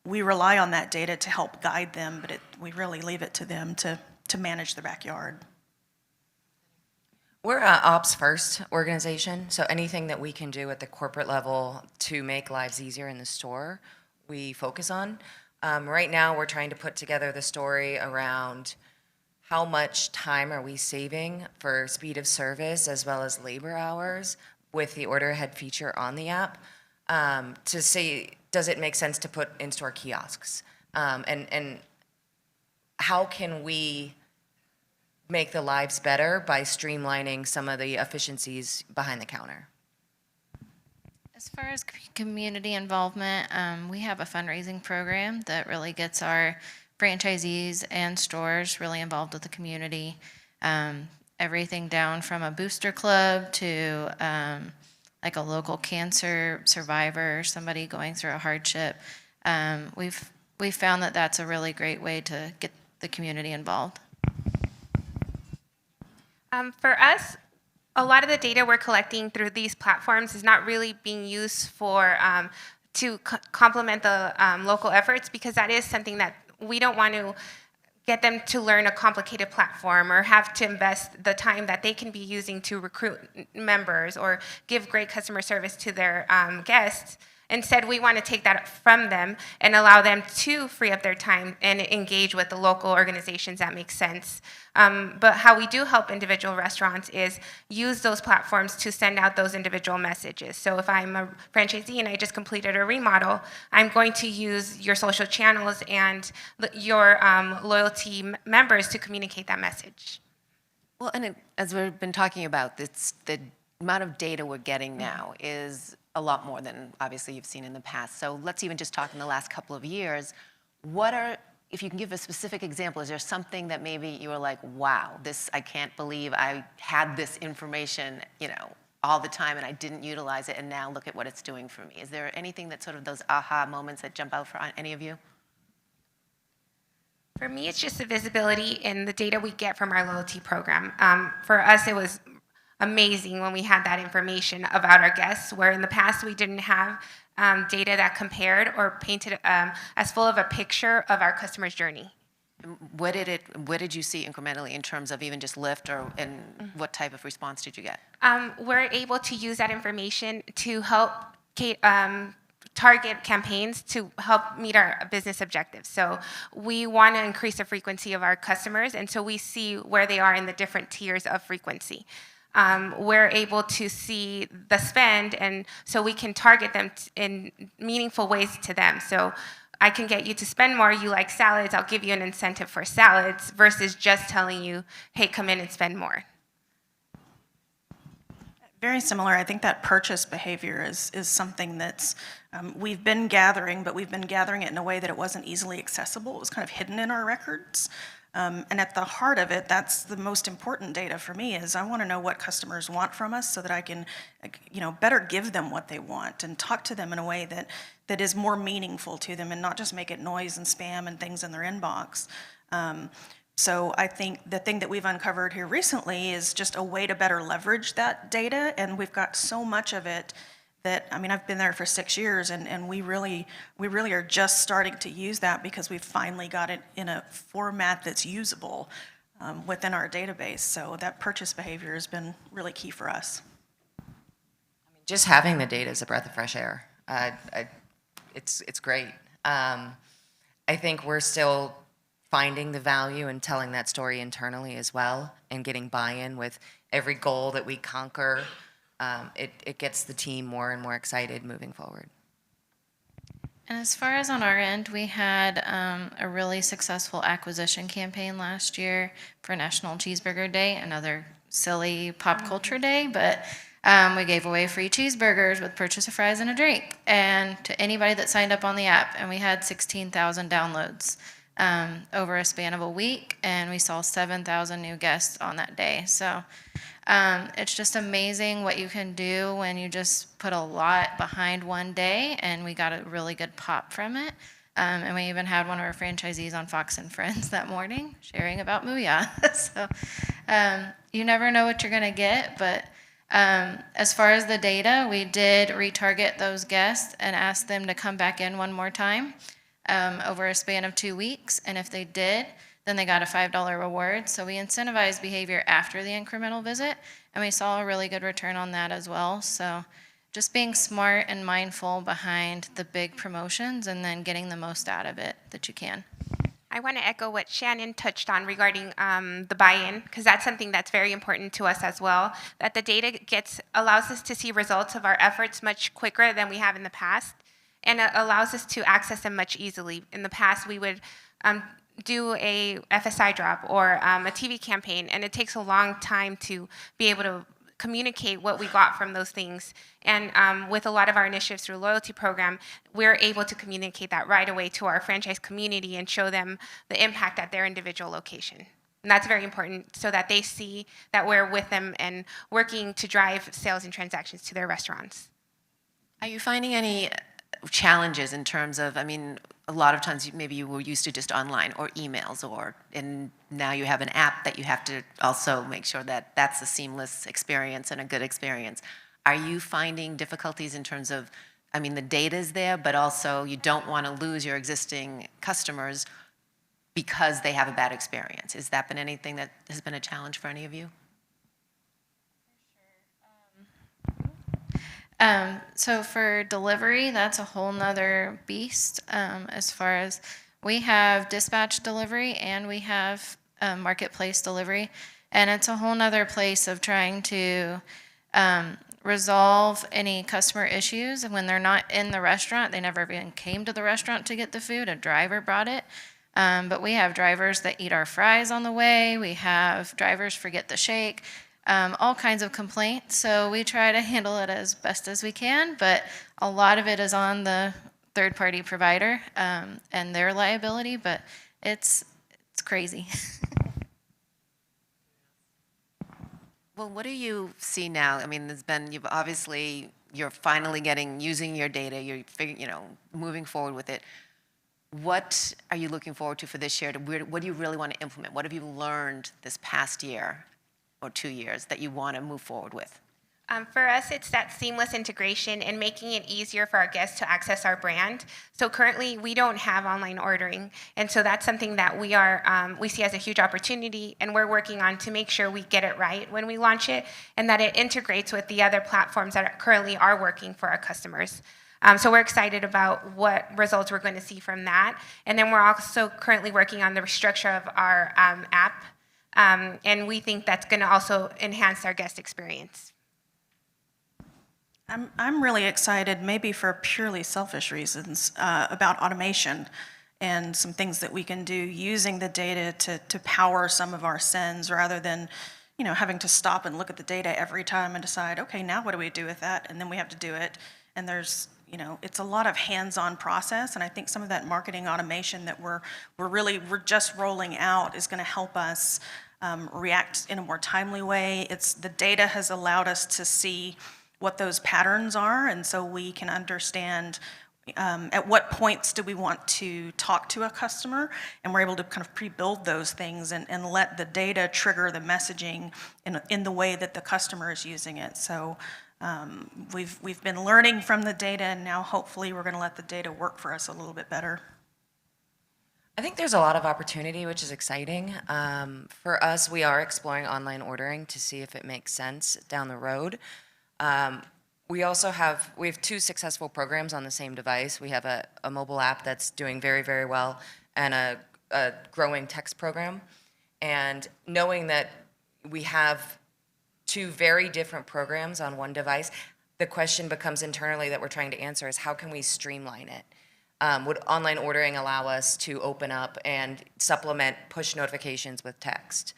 we rely on that data to help guide them, but we really leave it to them to manage their backyard. We're an ops first organization, so anything that we can do at the corporate level to make lives easier in the store, we focus on. Right now, we're trying to put together the story around how much time are we saving for speed of service as well as labor hours with the order ahead feature on the app, to see, does it make sense to put in-store kiosks? And how can we make the lives better by streamlining some of the efficiencies behind the counter? As far as community involvement, we have a fundraising program that really gets our franchisees and stores really involved with the community. Everything down from a booster club to like a local cancer survivor, somebody going through a hardship. We've found that that's a really great way to get the community involved. For us, a lot of the data we're collecting through these platforms is not really being used for to complement the local efforts, because that is something that we don't want to get them to learn a complicated platform or have to invest the time that they can be using to recruit members or give great customer service to their guests. Instead, we want to take that from them and allow them to free up their time and engage with the local organizations that make sense. But how we do help individual restaurants is use those platforms to send out those individual messages. So if I'm a franchisee and I just completed a remodel, I'm going to use your social channels and your loyalty members to communicate that message. Well, and as we've been talking about, the amount of data we're getting now is a lot more than obviously you've seen in the past. So let's even just talk in the last couple of years. If you can give a specific example, is there something that maybe you were like, wow, I can't believe I had this information, all the time and I didn't utilize it, and now look at what it's doing for me? Is there anything that sort of those aha moments that jump out for any of you? For me, it's just the visibility in the data we get from our loyalty program. For us, it was amazing when we had that information about our guests, where in the past we didn't have data that compared or painted as full of a picture of our customer's journey. What did you see incrementally in terms of even just lift, and what type of response did you get? We're able to use that information to help target campaigns to help meet our business objectives. So we want to increase the frequency of our customers, and so we see where they are in the different tiers of frequency. We're able to see the spend, and so we can target them in meaningful ways to them. So I can get you to spend more. You like salads, I'll give you an incentive for salads, versus just telling you, hey, come in and spend more. Very similar. I think that purchase behavior is something that's we've been gathering, but we've been gathering it in a way that it wasn't easily accessible. It was kind of hidden in our records. And at the heart of it, that's the most important data for me, is I want to know what customers want from us so that I can, better give them what they want and talk to them in a way that is more meaningful to them and not just make it noise and spam and things in their inbox. So I think the thing that we've uncovered here recently is just a way to better leverage that data, and we've got so much of it that, I've been there for 6 years, and we really are just starting to use that because we've finally got it in a format that's usable within our database. So that purchase behavior has been really key for us. Just having the data is a breath of fresh air. It's great. I think we're still finding the value in telling that story internally as well, and getting buy-in with every goal that we conquer. It gets the team more and more excited moving forward. And as far as on our end, we had a really successful acquisition campaign last year for National Cheeseburger Day, another silly pop culture day, but We gave away free cheeseburgers with purchase of fries and a drink, and to anybody that signed up on the app. And we had 16,000 downloads over a span of a week, and we saw 7,000 new guests on that day. So it's just amazing what you can do when you just put a lot behind one day, and we got a really good pop from it. And we even had one of our franchisees on Fox and Friends that morning sharing about Mooyah. So you never know what you're going to get, but as far as the data, we did retarget those guests and ask them to come back in one more time over a span of 2 weeks. And if they did, then they got a $5 reward. So we incentivized behavior after the incremental visit, and we saw a really good return on that as well. So just being smart and mindful behind the big promotions and then getting the most out of it that you can. I want to echo what Shannon touched on regarding the buy-in, because that's something that's very important to us as well, that the data allows us to see results of our efforts much quicker than we have in the past, and it allows us to access them much easily. In the past, we would do a FSI drop or a TV campaign, and it takes a long time to be able to communicate what we got from those things. And with a lot of our initiatives through loyalty program, we're able to communicate that right away to our franchise community and show them the impact at their individual location. And that's very important so that they see that we're with them and working to drive sales and transactions to their restaurants. Are you finding any challenges in terms of, I mean, a lot of times maybe you were used to just online or emails, and now you have an app that you have to also make sure that that's a seamless experience and a good experience. Are you finding difficulties in terms of, I mean, the data is there, but also you don't want to lose your existing customers because they have a bad experience? Has that been anything that has been a challenge for any of you? So for delivery, that's a whole nother beast. As far as we have dispatch delivery and we have marketplace delivery, and it's a whole nother place of trying to resolve any customer issues. And when they're not in the restaurant, they never even came to the restaurant to get the food. A driver brought it. But we have drivers that eat our fries on the way. We have drivers forget the shake. All kinds of complaints. So we try to handle it as best as we can, but a lot of it is on the third-party provider and their liability, but it's crazy. Well, what do you see now? I mean, you're finally using your data, you're moving forward with it. What are you looking forward to for this year? What do you really want to implement? What have you learned this past year or 2 years that you want to move forward with? For us, it's that seamless integration and making it easier for our guests to access our brand. So currently, we don't have online ordering, and so that's something that we see as a huge opportunity, and we're working on to make sure we get it right when we launch it, and that it integrates with the other platforms that currently are working for our customers. So we're excited about what results we're going to see from that, and then we're also currently working on the restructure of our app, and we think that's going to also enhance our guest experience. I'm really excited, maybe for purely selfish reasons, about automation and some things that we can do using the data to power some of our sends rather than, having to stop and look at the data every time and decide, okay, now what do we do with that? And then we have to do it. And there's, it's a lot of hands-on process. And I think some of that marketing automation that we're just rolling out is going to help us react in a more timely way. The data has allowed us to see what those patterns are, and so we can understand at what points do we want to talk to a customer, and we're able to kind of pre-build those things and let the data trigger the messaging in the way that the customer is using it. So we've been learning from the data, and now hopefully we're going to let the data work for us a little bit better. I think there's a lot of opportunity, which is exciting. For us, we are exploring online ordering to see if it makes sense down the road. We have 2 successful programs on the same device. We have a mobile app that's doing very, very well and a growing text program. And knowing that we have 2 very different programs on one device, the question becomes internally that we're trying to answer is how can we streamline it? Would online ordering allow us to open up and supplement push notifications with text?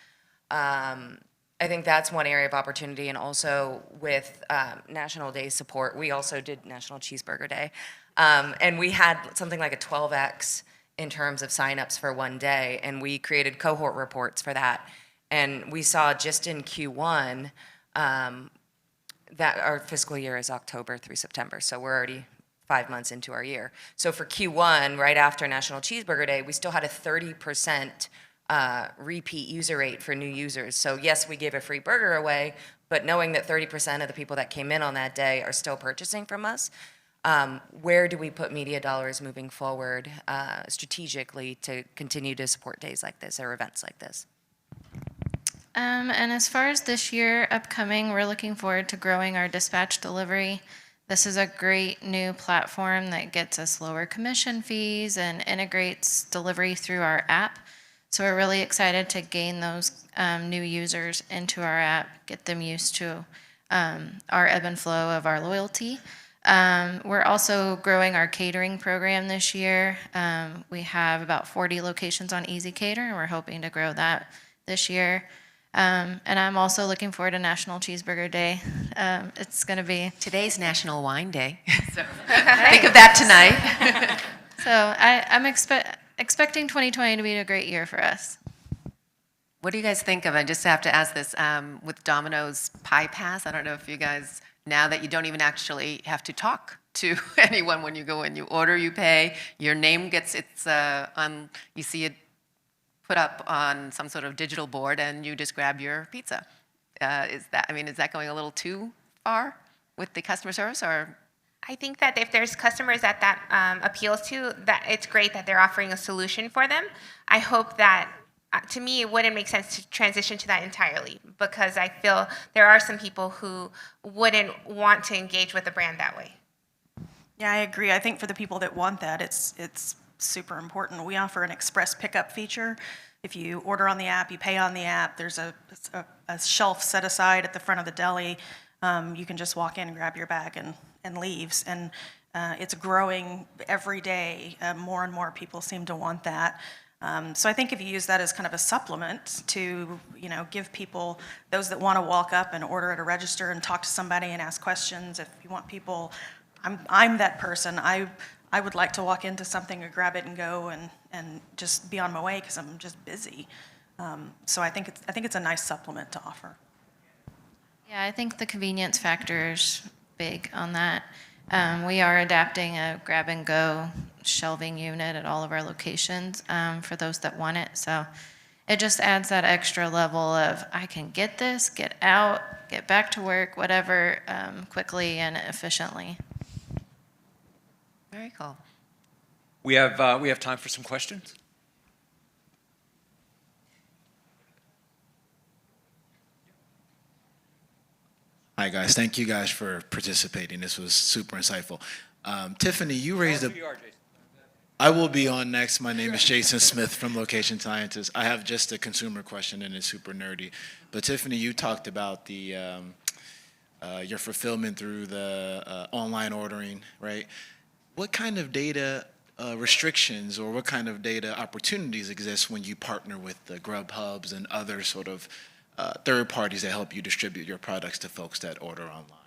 I think that's one area of opportunity, and also with National Day support, we also did National Cheeseburger Day, and we had something like a 12x in terms of signups for one day, and we created cohort reports for that, and we saw just in Q1 that our fiscal year is October through September, so we're already 5 months into our year. So for Q1, right after National Cheeseburger Day, we still had a 30% repeat user rate for new users. So yes, we gave a free burger away, but knowing that 30% of the people that came in on that day are still purchasing from us, where do we put media dollars moving forward strategically to continue to support days like this or events like this? And as far as this year upcoming, we're looking forward to growing our dispatch delivery. This is a great new platform that gets us lower commission fees and integrates delivery through our app. So we're really excited to gain those new users into our app, get them used to our ebb and flow of our loyalty. We're also growing our catering program this year. We have about 40 locations on Easy Cater, and we're hoping to grow that this year. And I'm also looking forward to National Cheeseburger Day. It's going to be... Today's National Wine Day, so think of that tonight. So I'm expecting 2020 to be a great year for us. What do you guys think of, I just have to ask this, with Domino's Pie Pass, I don't know if you guys, now that you don't even actually have to talk to anyone when you go in, you order, you pay, your name gets, you see it put up on some sort of digital board and you just grab your pizza. Is that going a little too far with the customer service, or? I think that if there's customers that appeals to, that it's great that they're offering a solution for them. I hope that, to me, it wouldn't make sense to transition to that entirely, because I feel there are some people who wouldn't want to engage with the brand that way. Yeah, I agree. I think for the people that want that, it's super important. We offer an express pickup feature. If you order on the app, you pay on the app, there's a shelf set aside at the front of the deli. You can just walk in and grab your bag and leaves. And it's growing every day. More and more people seem to want that. So I think if you use that as kind of a supplement to, give people, those that want to walk up and order at a register and talk to somebody and ask questions, if you want people, I'm that person. I would like to walk into something and grab it and go and just be on my way because I'm just busy. So I think it's a nice supplement to offer. Yeah, I think the convenience factor is big on that. We are adapting a grab-and-go shelving unit at all of our locations for those that want it. So it just adds that extra level of, I can get this, get out, get back to work, whatever, quickly and efficiently. Very cool. We have time for some questions. Hi guys, thank you guys for participating. This was super insightful. Tiffany, you raised a... I will be on next. My name is Jason Smith from Location Scientist. I have just a consumer question and it's super nerdy. But Tiffany, you talked about the your fulfillment through the online ordering, right? What kind of data restrictions or what kind of data opportunities exist when you partner with the Grubhubs and other sort of third parties that help you distribute your products to folks that order online?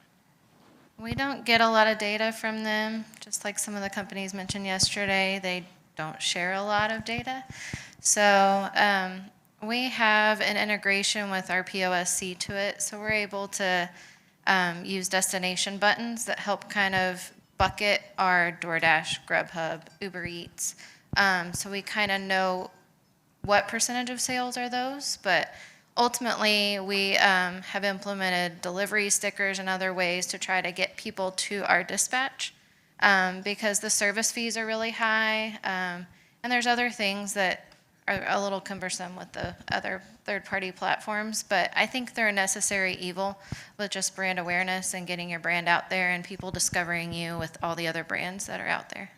We don't get a lot of data from them. Just like some of the companies mentioned yesterday, they don't share a lot of data. So we have an integration with our POSC to it. So we're able to use destination buttons that help kind of bucket our DoorDash, Grubhub, Uber Eats. So we kind of know what percentage of sales are those, but ultimately, we have implemented delivery stickers and other ways to try to get people to our dispatch because the service fees are really high, and there's other things that are a little cumbersome with the other third-party platforms, but I think they're a necessary evil with just brand awareness and getting your brand out there and people discovering you with all the other brands that are out there.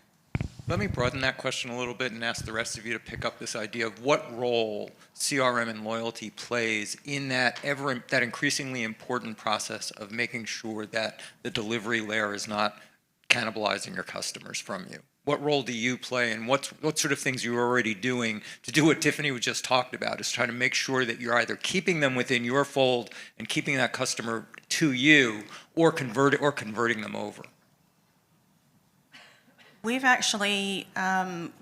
Let me broaden that question a little bit and ask the rest of you to pick up this idea of what role CRM and loyalty plays in that increasingly important process of making sure that the delivery layer is not cannibalizing your customers from you. What role do you play, and what sort of things you're already doing to do what Tiffany just talked about, is trying to make sure that you're either keeping them within your fold and keeping that customer to you, or converting them over? We've actually,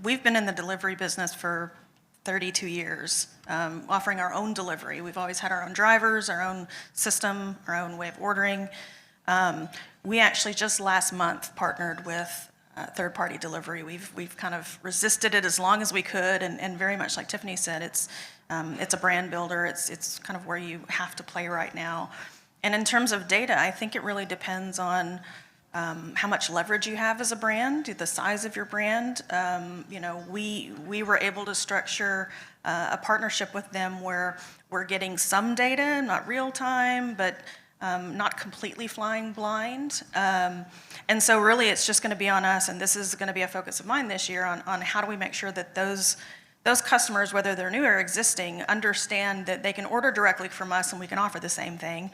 we've been in the delivery business for 32 years, offering our own delivery. We've always had our own drivers, our own system, our own way of ordering. We actually just last month partnered with third-party delivery. We've kind of resisted it as long as we could, and very much like Tiffany said, it's a brand builder. It's kind of where you have to play right now. And in terms of data, I think it really depends on how much leverage you have as a brand, the size of your brand. You know, we were able to structure a partnership with them where we're getting some data, not real time, but not completely flying blind. And so really it's just gonna be on us, and this is gonna be a focus of mine this year, on how do we make sure that those customers, whether they're new or existing, understand that they can order directly from us and we can offer the same thing.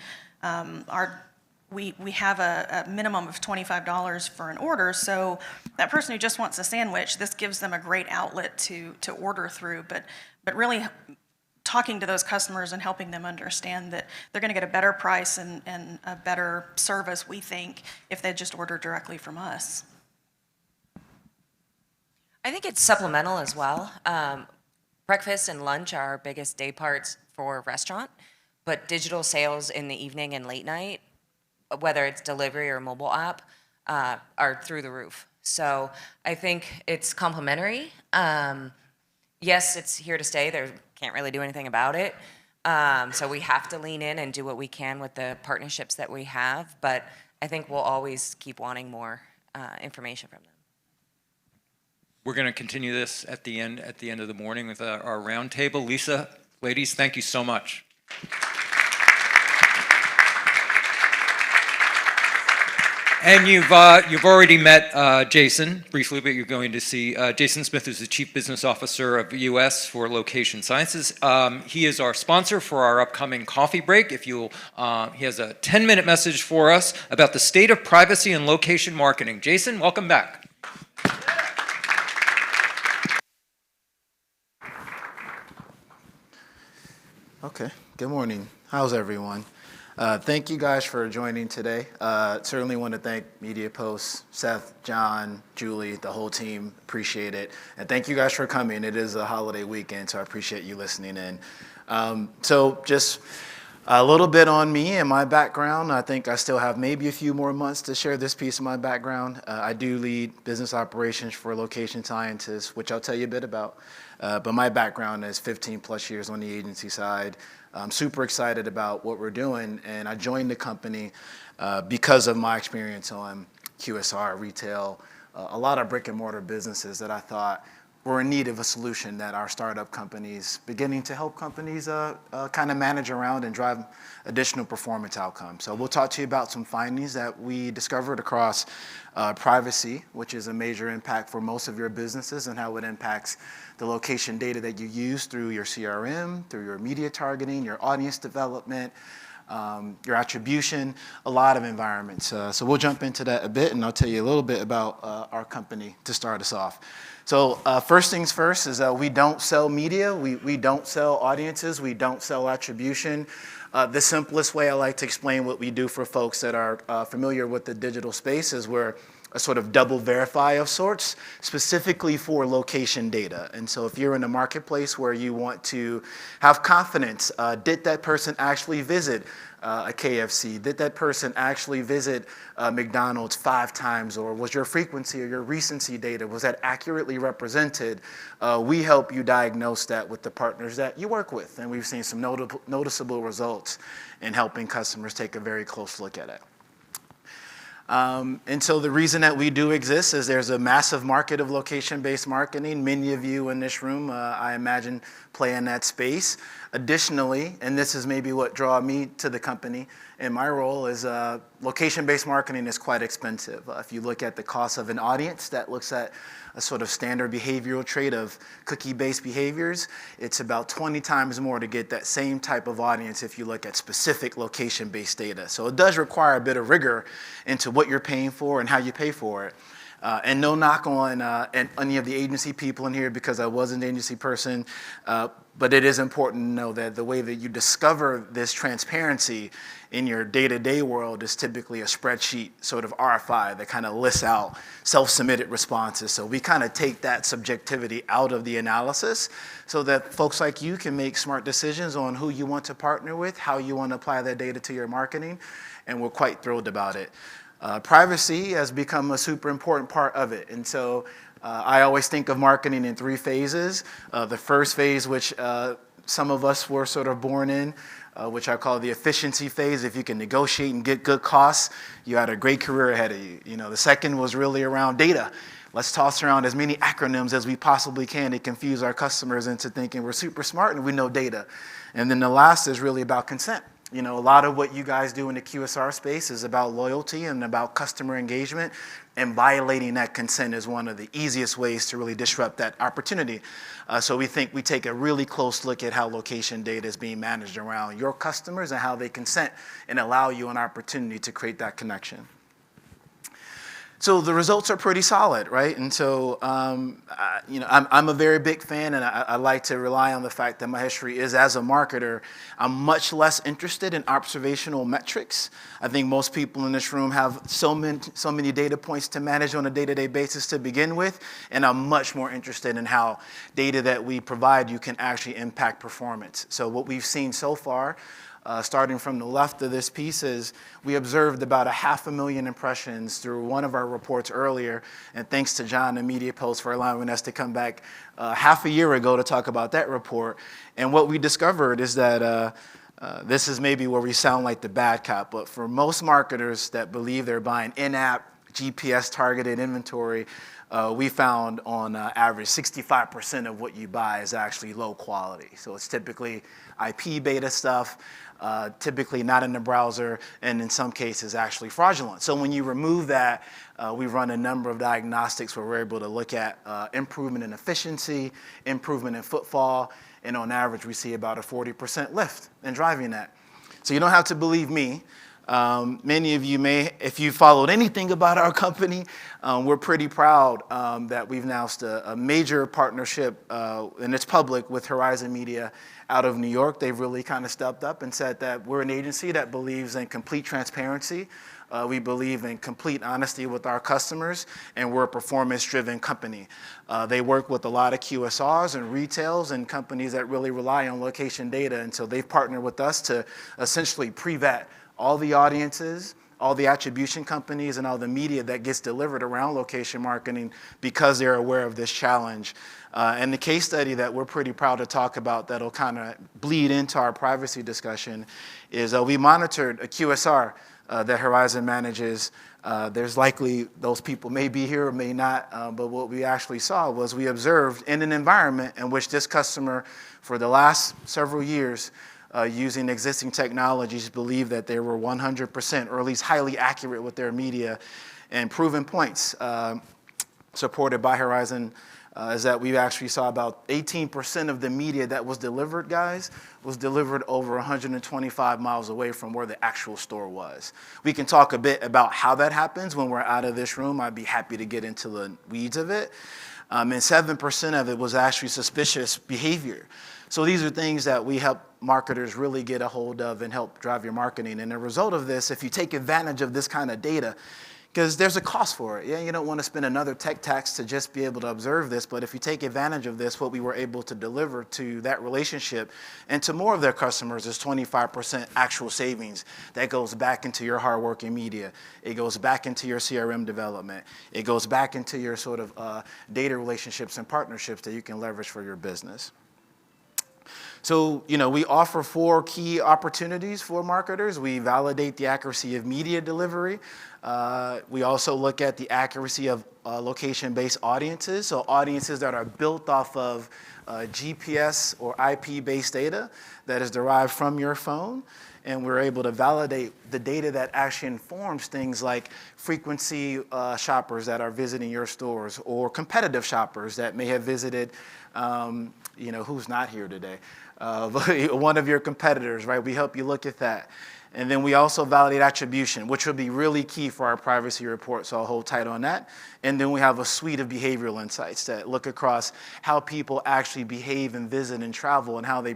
We have a minimum of $25 for an order, so that person who just wants a sandwich, this gives them a great outlet to order through, but really talking to those customers and helping them understand that they're gonna get a better price and a better service, we think, if they just order directly from us. I think it's supplemental as well. Breakfast and lunch are our biggest day parts for restaurant, but digital sales in the evening and late night, whether it's delivery or mobile app, are through the roof. So I think it's complementary. Yes, it's here to stay. They can't really do anything about it. So we have to lean in and do what we can with the partnerships that we have. But I think we'll always keep wanting more information from them. We're going to continue this at the end of the morning with our roundtable. Lisa, ladies, thank you so much. And you've already met Jason briefly, but you're going to see Jason Smith, who's the Chief Business Officer of US for Location Sciences. He is our sponsor for our upcoming coffee break. He has a 10-minute message for us about the state of privacy and location marketing. Jason, welcome back. Okay, good morning. How's everyone? Thank you guys for joining today. Certainly want to thank MediaPost, Seth, John, Julie, the whole team. Appreciate it. And thank you guys for coming. It is a holiday weekend, so I appreciate you listening in. So just a little bit on me and my background. I think I still have maybe a few more months to share this piece of my background. I do lead business operations for Location Scientists, which I'll tell you a bit about. But my background is 15 plus years on the agency side. I'm super excited about what we're doing, and I joined the company because of my experience on QSR, retail, a lot of brick and mortar businesses that I thought were in need of a solution that our startup companies, beginning to help companies kind of manage around and drive additional performance outcomes. So we'll talk to you about some findings that we discovered across privacy, which is a major impact for most of your businesses, and how it impacts the location data that you use through your CRM, through your media targeting, your audience development, your attribution, a lot of environments. So we'll jump into that a bit, and I'll tell you a little bit about our company to start us off. So first things first is we don't sell media, we don't sell audiences, we don't sell attribution. The simplest way I like to explain what we do for folks that are familiar with the digital space is we're a sort of double verify of sorts, specifically for location data. And so if you're in a marketplace where you want to have confidence, did that person actually visit a KFC? Did that person actually visit McDonald's 5 times? Or was your frequency or your recency data, was that accurately represented? We help you diagnose that with the partners that you work with. And we've seen some noticeable results in helping customers take a very close look at it. And so the reason that we do exist is there's a massive market of location-based marketing. Many of you in this room, I imagine, play in that space. Additionally, and this is maybe what drew me to the company and my role, is location-based marketing is quite expensive. If you look at the cost of an audience that looks at a sort of standard behavioral trait of cookie-based behaviors, it's about 20 times more to get that same type of audience if you look at specific location-based data. So it does require a bit of rigor into what you're paying for and how you pay for it. And no knock on any of the agency people in here, because I was an agency person, but it is important to know that the way that you discover this transparency in your day-to-day world is typically a spreadsheet sort of RFI that kind of lists out self-submitted responses. So we kind of take that subjectivity out of the analysis so that folks like you can make smart decisions on who you want to partner with, how you want to apply that data to your marketing, and we're quite thrilled about it. Privacy has become a super important part of it, and so I always think of marketing in 3 phases. The first phase, which some of us were sort of born in, which I call the efficiency phase. If you can negotiate and get good costs, you had a great career ahead of you. The second was really around data. Let's toss around as many acronyms as we possibly can to confuse our customers into thinking we're super smart and we know data. And then the last is really about consent. A lot of what you guys do in the QSR space is about loyalty and about customer engagement, and violating that consent is one of the easiest ways to really disrupt that opportunity. So we think we take a really close look at how location data is being managed around your customers and how they consent and allow you an opportunity to create that connection. So the results are pretty solid, right? And so, I'm a very big fan, and I like to rely on the fact that my history is as a marketer. I'm much less interested in observational metrics. I think most people in this room have so many data points to manage on a day-to-day basis to begin with, and I'm much more interested in how data that we provide you can actually impact performance. So what we've seen so far, starting from the left of this piece, is we observed about 500,000 impressions through one of our reports earlier, and thanks to John and MediaPost for allowing us to come back half a year ago to talk about that report. And what we discovered is that this is maybe where we sound like the bad cop, but for most marketers that believe they're buying in-app GPS-targeted inventory, we found on average 65% of what you buy is actually low quality. So it's typically IP beta stuff, typically not in the browser, and in some cases actually fraudulent. So when you remove that, we run a number of diagnostics where we're able to look at improvement in efficiency, improvement in footfall, and on average we see about a 40% lift in driving that. So you don't have to believe me. Many of you may, if you followed anything about our company, we're pretty proud that we've announced a major partnership, and it's public, with Horizon Media out of New York. They've really kind of stepped up and said that we're an agency that believes in complete transparency. We believe in complete honesty with our customers, and we're a performance-driven company. They work with a lot of QSRs and retails and companies that really rely on location data, and so they've partnered with us to essentially pre-vet all the audiences, all the attribution companies, and all the media that gets delivered around location marketing because they're aware of this challenge. And the case study that we're pretty proud to talk about that'll kind of bleed into our privacy discussion is we monitored a QSR that Horizon manages. There's likely those people may be here or may not, but what we actually saw was we observed in an environment in which this customer, for the last several years, using existing technologies, believe that they were 100% or at least highly accurate with their media. And proven points supported by Horizon is that we actually saw about 18% of the media that was delivered, guys, was delivered over 125 miles away from where the actual store was. We can talk a bit about how that happens when we're out of this room. I'd be happy to get into the weeds of it. And 7% of it was actually suspicious behavior. So these are things that we help marketers really get a hold of and help drive your marketing. And the result of this, if you take advantage of this kind of data, because there's a cost for it. Yeah, you don't want to spend another tech tax to just be able to observe this, but if you take advantage of this, what we were able to deliver to that relationship and to more of their customers is 25% actual savings that goes back into your hardworking media. It goes back into your CRM development. It goes back into your sort of data relationships and partnerships that you can leverage for your business. So, we offer 4 key opportunities for marketers. We validate the accuracy of media delivery. We also look at the accuracy of location-based audiences, so audiences that are built off of GPS or IP-based data that is derived from your phone. And we're able to validate the data that actually informs things like frequency shoppers that are visiting your stores or competitive shoppers that may have visited, who's not here today? One of your competitors, right? We help you look at that. And then we also validate attribution, which will be really key for our privacy report, so I'll hold tight on that. And then we have a suite of behavioral insights that look across how people actually behave and visit and travel and how they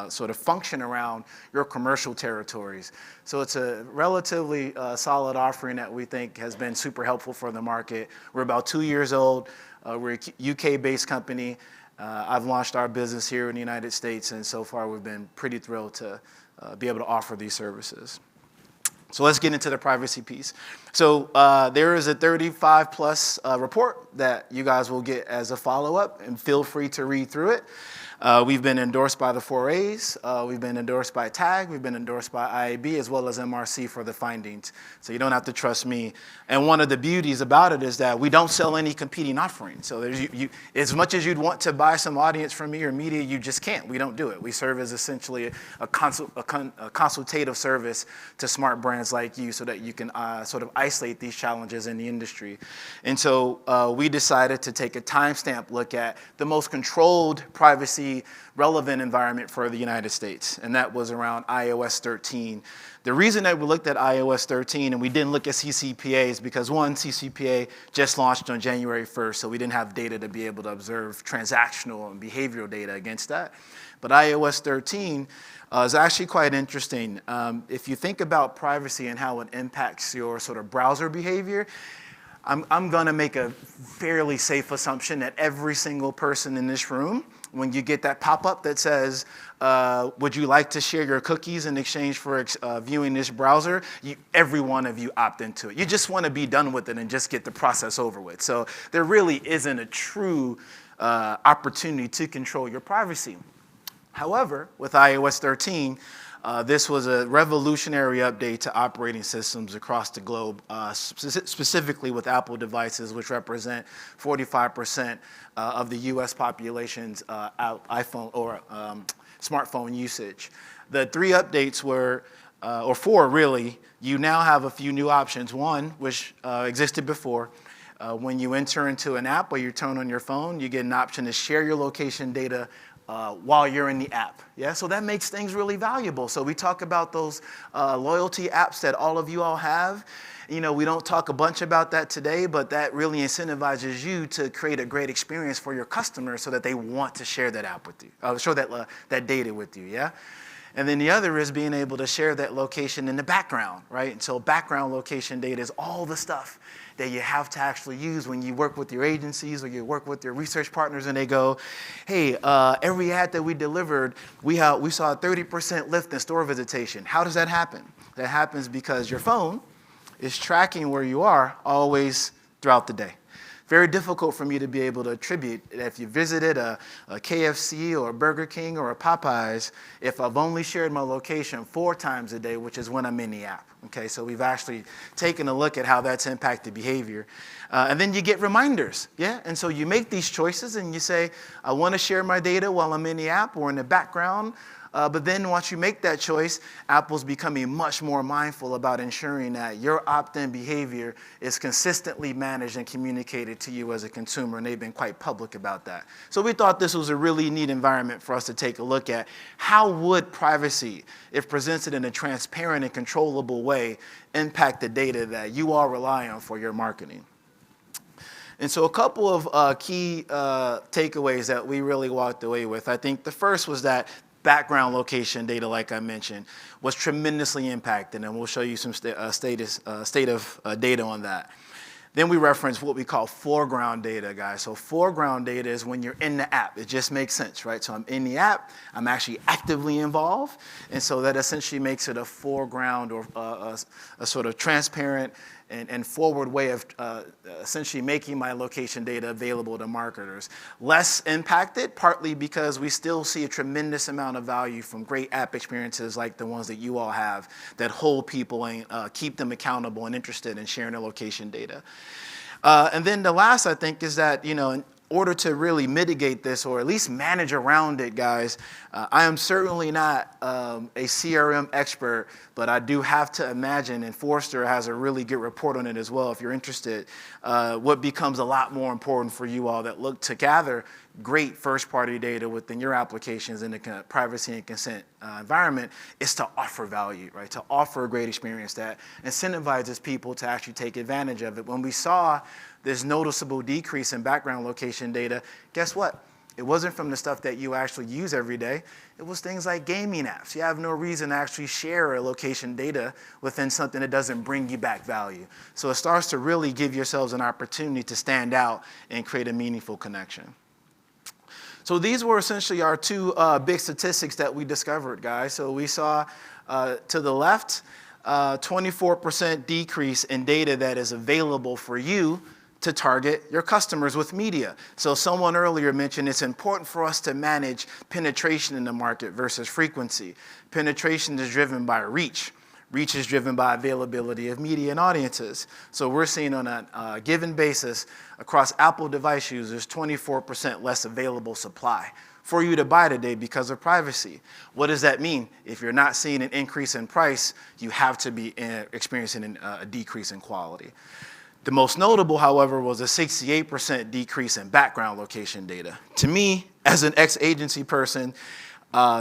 sort of function around your commercial territories. So it's a relatively solid offering that we think has been super helpful for the market. We're about 2 years old. We're a UK-based company. I've launched our business here in the United States, and so far we've been pretty thrilled to be able to offer these services. So let's get into the privacy piece. So there is a 35-plus report that you guys will get as a follow-up, and feel free to read through it. We've been endorsed by the 4As, we've been endorsed by TAG, we've been endorsed by IAB, as well as MRC for the findings. So you don't have to trust me. And one of the beauties about it is that we don't sell any competing offerings. So there's, as much as you'd want to buy some audience from me or media, you just can't. We don't do it. We serve as essentially a consultative service to smart brands like you so that you can sort of isolate these challenges in the industry. And so we decided to take a timestamp look at the most controlled privacy relevant environment for the United States, and that was around iOS 13. The reason that we looked at iOS 13 and we didn't look at CCPA is because, one, CCPA just launched on January 1st, so we didn't have data to be able to observe transactional and behavioral data against that. But iOS 13 is actually quite interesting. If you think about privacy and how it impacts your sort of browser behavior, I'm going to make a fairly safe assumption that every single person in this room, when you get that pop-up that says, would you like to share your cookies in exchange for viewing this browser, every one of you opt into it. You just want to be done with it and just get the process over with. So there really isn't a true opportunity to control your privacy. However, with iOS 13, this was a revolutionary update to operating systems across the globe, specifically with Apple devices, which represent 45% of the US population's iPhone or smartphone usage. The 3 updates were, or 4 really, you now have a few new options. One, which existed before, when you enter into an app or you turn on your phone, you get an option to share your location data while you're in the app. Yeah, so that makes things really valuable. So we talk about those loyalty apps that all of you all have. You know, we don't talk a bunch about that today, but that really incentivizes you to create a great experience for your customers so that they want to share that app with you, share that data with you, yeah? And then the other is being able to share that location in the background, right? And so background location data is all the stuff that you have to actually use when you work with your agencies or you work with your research partners and they go, hey, every ad that we delivered, we saw a 30% lift in store visitation. How does that happen? That happens because your phone is tracking where you are always throughout the day. Very difficult for me to be able to attribute if you visited a KFC or a Burger King or a Popeyes if I've only shared my location 4 times a day, which is when I'm in the app. Okay, so we've actually taken a look at how that's impacted behavior. And then you get reminders, yeah? And so you make these choices and you say, I want to share my data while I'm in the app or in the background. But then once you make that choice, Apple's becoming much more mindful about ensuring that your opt-in behavior is consistently managed and communicated to you as a consumer, and they've been quite public about that. So we thought this was a really neat environment for us to take a look at. How would privacy, if presented in a transparent and controllable way, impact the data that you all rely on for your marketing? And so a couple of key takeaways that we really walked away with. I think the first was that background location data, like I mentioned, was tremendously impacted, and we'll show you some state of data on that. Then we reference what we call foreground data, guys. So foreground data is when you're in the app. It just makes sense, right? So I'm in the app, I'm actually actively involved, and so that essentially makes it a foreground or a sort of transparent and forward way of essentially making my location data available to marketers. Less impacted, partly because we still see a tremendous amount of value from great app experiences like the ones that you all have that hold people and keep them accountable and interested in sharing their location data. And then the last, I think, is that, you know, order to really mitigate this or at least manage around it, guys, I am certainly not a CRM expert, but I do have to imagine, and Forrester has a really good report on it as well if you're interested, what becomes a lot more important for you all that look to gather great first-party data within your applications in the privacy and consent environment is to offer value, right? To offer a great experience that incentivizes people to actually take advantage of it. When we saw this noticeable decrease in background location data, guess what? It wasn't from the stuff that you actually use every day. It was things like gaming apps. You have no reason to actually share a location data within something that doesn't bring you back value. So it starts to really give yourselves an opportunity to stand out and create a meaningful connection. So these were essentially our two big statistics that we discovered, guys. So we saw to the left, 24% decrease in data that is available for you to target your customers with media. So someone earlier mentioned it's important for us to manage penetration in the market versus frequency. Penetration is driven by reach. Reach is driven by availability of media and audiences. So we're seeing on a given basis across Apple device users, 24% less available supply for you to buy today because of privacy. What does that mean? If you're not seeing an increase in price, you have to be experiencing a decrease in quality. The most notable, however, was a 68% decrease in background location data. To me, as an ex-agency person,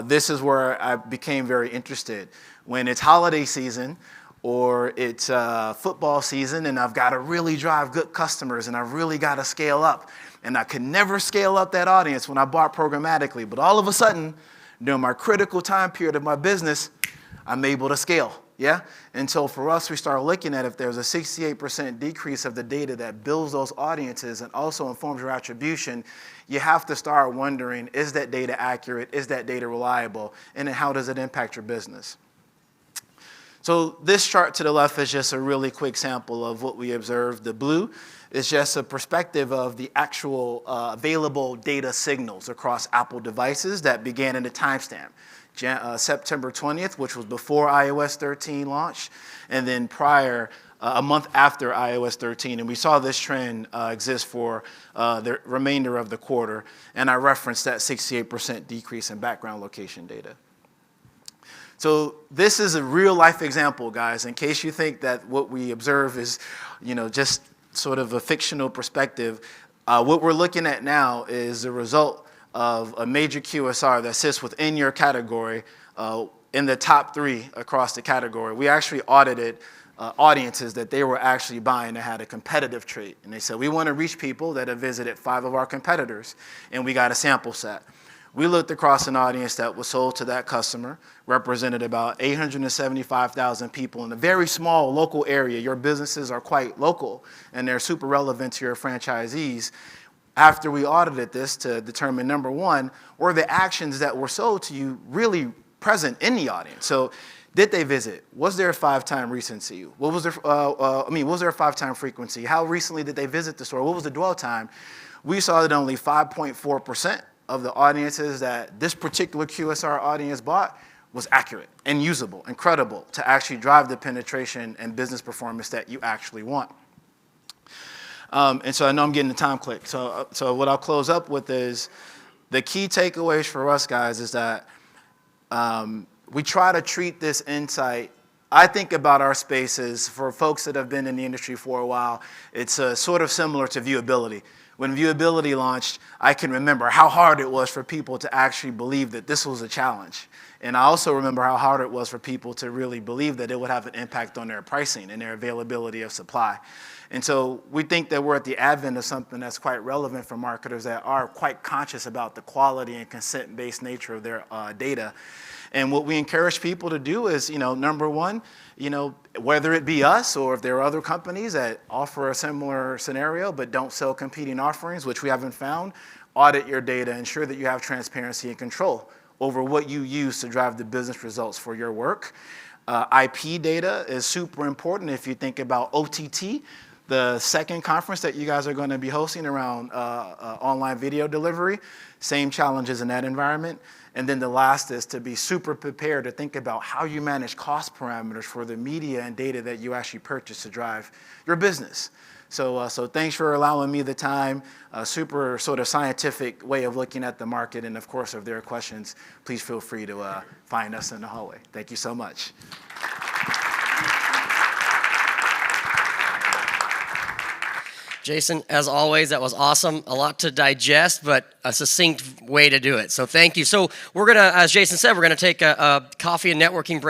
this is where I became very interested. When it's holiday season or it's football season and I've got to really drive good customers and I've really got to scale up, and I could never scale up that audience when I bought programmatically, but all of a sudden, during my critical time period of my business, I'm able to scale. Yeah? And so for us, we start looking at if there's a 68% decrease of the data that builds those audiences and also informs your attribution, you have to start wondering, is that data accurate? Is that data reliable? And then how does it impact your business? So this chart to the left is just a really quick sample of what we observed. The blue is just a perspective of the actual available data signals across Apple devices that began in the timestamp. September 20th, which was before iOS 13 launched, and then prior, a month after iOS 13. And we saw this trend exist for the remainder of the quarter. And I referenced that 68% decrease in background location data. So this is a real life example, guys, in case you think that what we observe is, just sort of a fictional perspective. What we're looking at now is the result of a major QSR that sits within your category in the top 3 across the category. We actually audited audiences that they were actually buying that had a competitive trait. And they said, we want to reach people that have visited 5 of our competitors, and we got a sample set. We looked across an audience that was sold to that customer, represented about 875,000 people in a very small local area. Your businesses are quite local, and they're super relevant to your franchisees. After we audited this to determine, number one, were the actions that were sold to you really present in the audience? So did they visit? Was there a 5-time recency? What was their, was there a 5-time frequency? How recently did they visit the store? What was the dwell time? We saw that only 5.4% of the audiences that this particular QSR audience bought was accurate and usable and credible to actually drive the penetration and business performance that you actually want. And so I know I'm getting the time click. So what I'll close up with is the key takeaways for us, guys, is that we try to treat this insight. I think about our spaces, for folks that have been in the industry for a while, it's sort of similar to viewability. When viewability launched, I can remember how hard it was for people to actually believe that this was a challenge. And I also remember how hard it was for people to really believe that it would have an impact on their pricing and their availability of supply. And so we think that we're at the advent of something that's quite relevant for marketers that are quite conscious about the quality and consent-based nature of their data. And what we encourage people to do is, number one, whether it be us or if there are other companies that offer a similar scenario but don't sell competing offerings, which we haven't found, audit your data, ensure that you have transparency and control over what you use to drive the business results for your work. IP data is super important if you think about OTT, the second conference that you guys are going to be hosting around online video delivery, same challenges in that environment. And then the last is to be super prepared to think about how you manage cost parameters for the media and data that you actually purchase to drive your business. So thanks for allowing me the time. A super sort of scientific way of looking at the market. And of course, if there are questions, please feel free to find us in the hallway. Thank you so much. Jason, as always, that was awesome. A lot to digest, but a succinct way to do it. So thank you. So we're going to, as Jason said, we're going to take a coffee and networking break.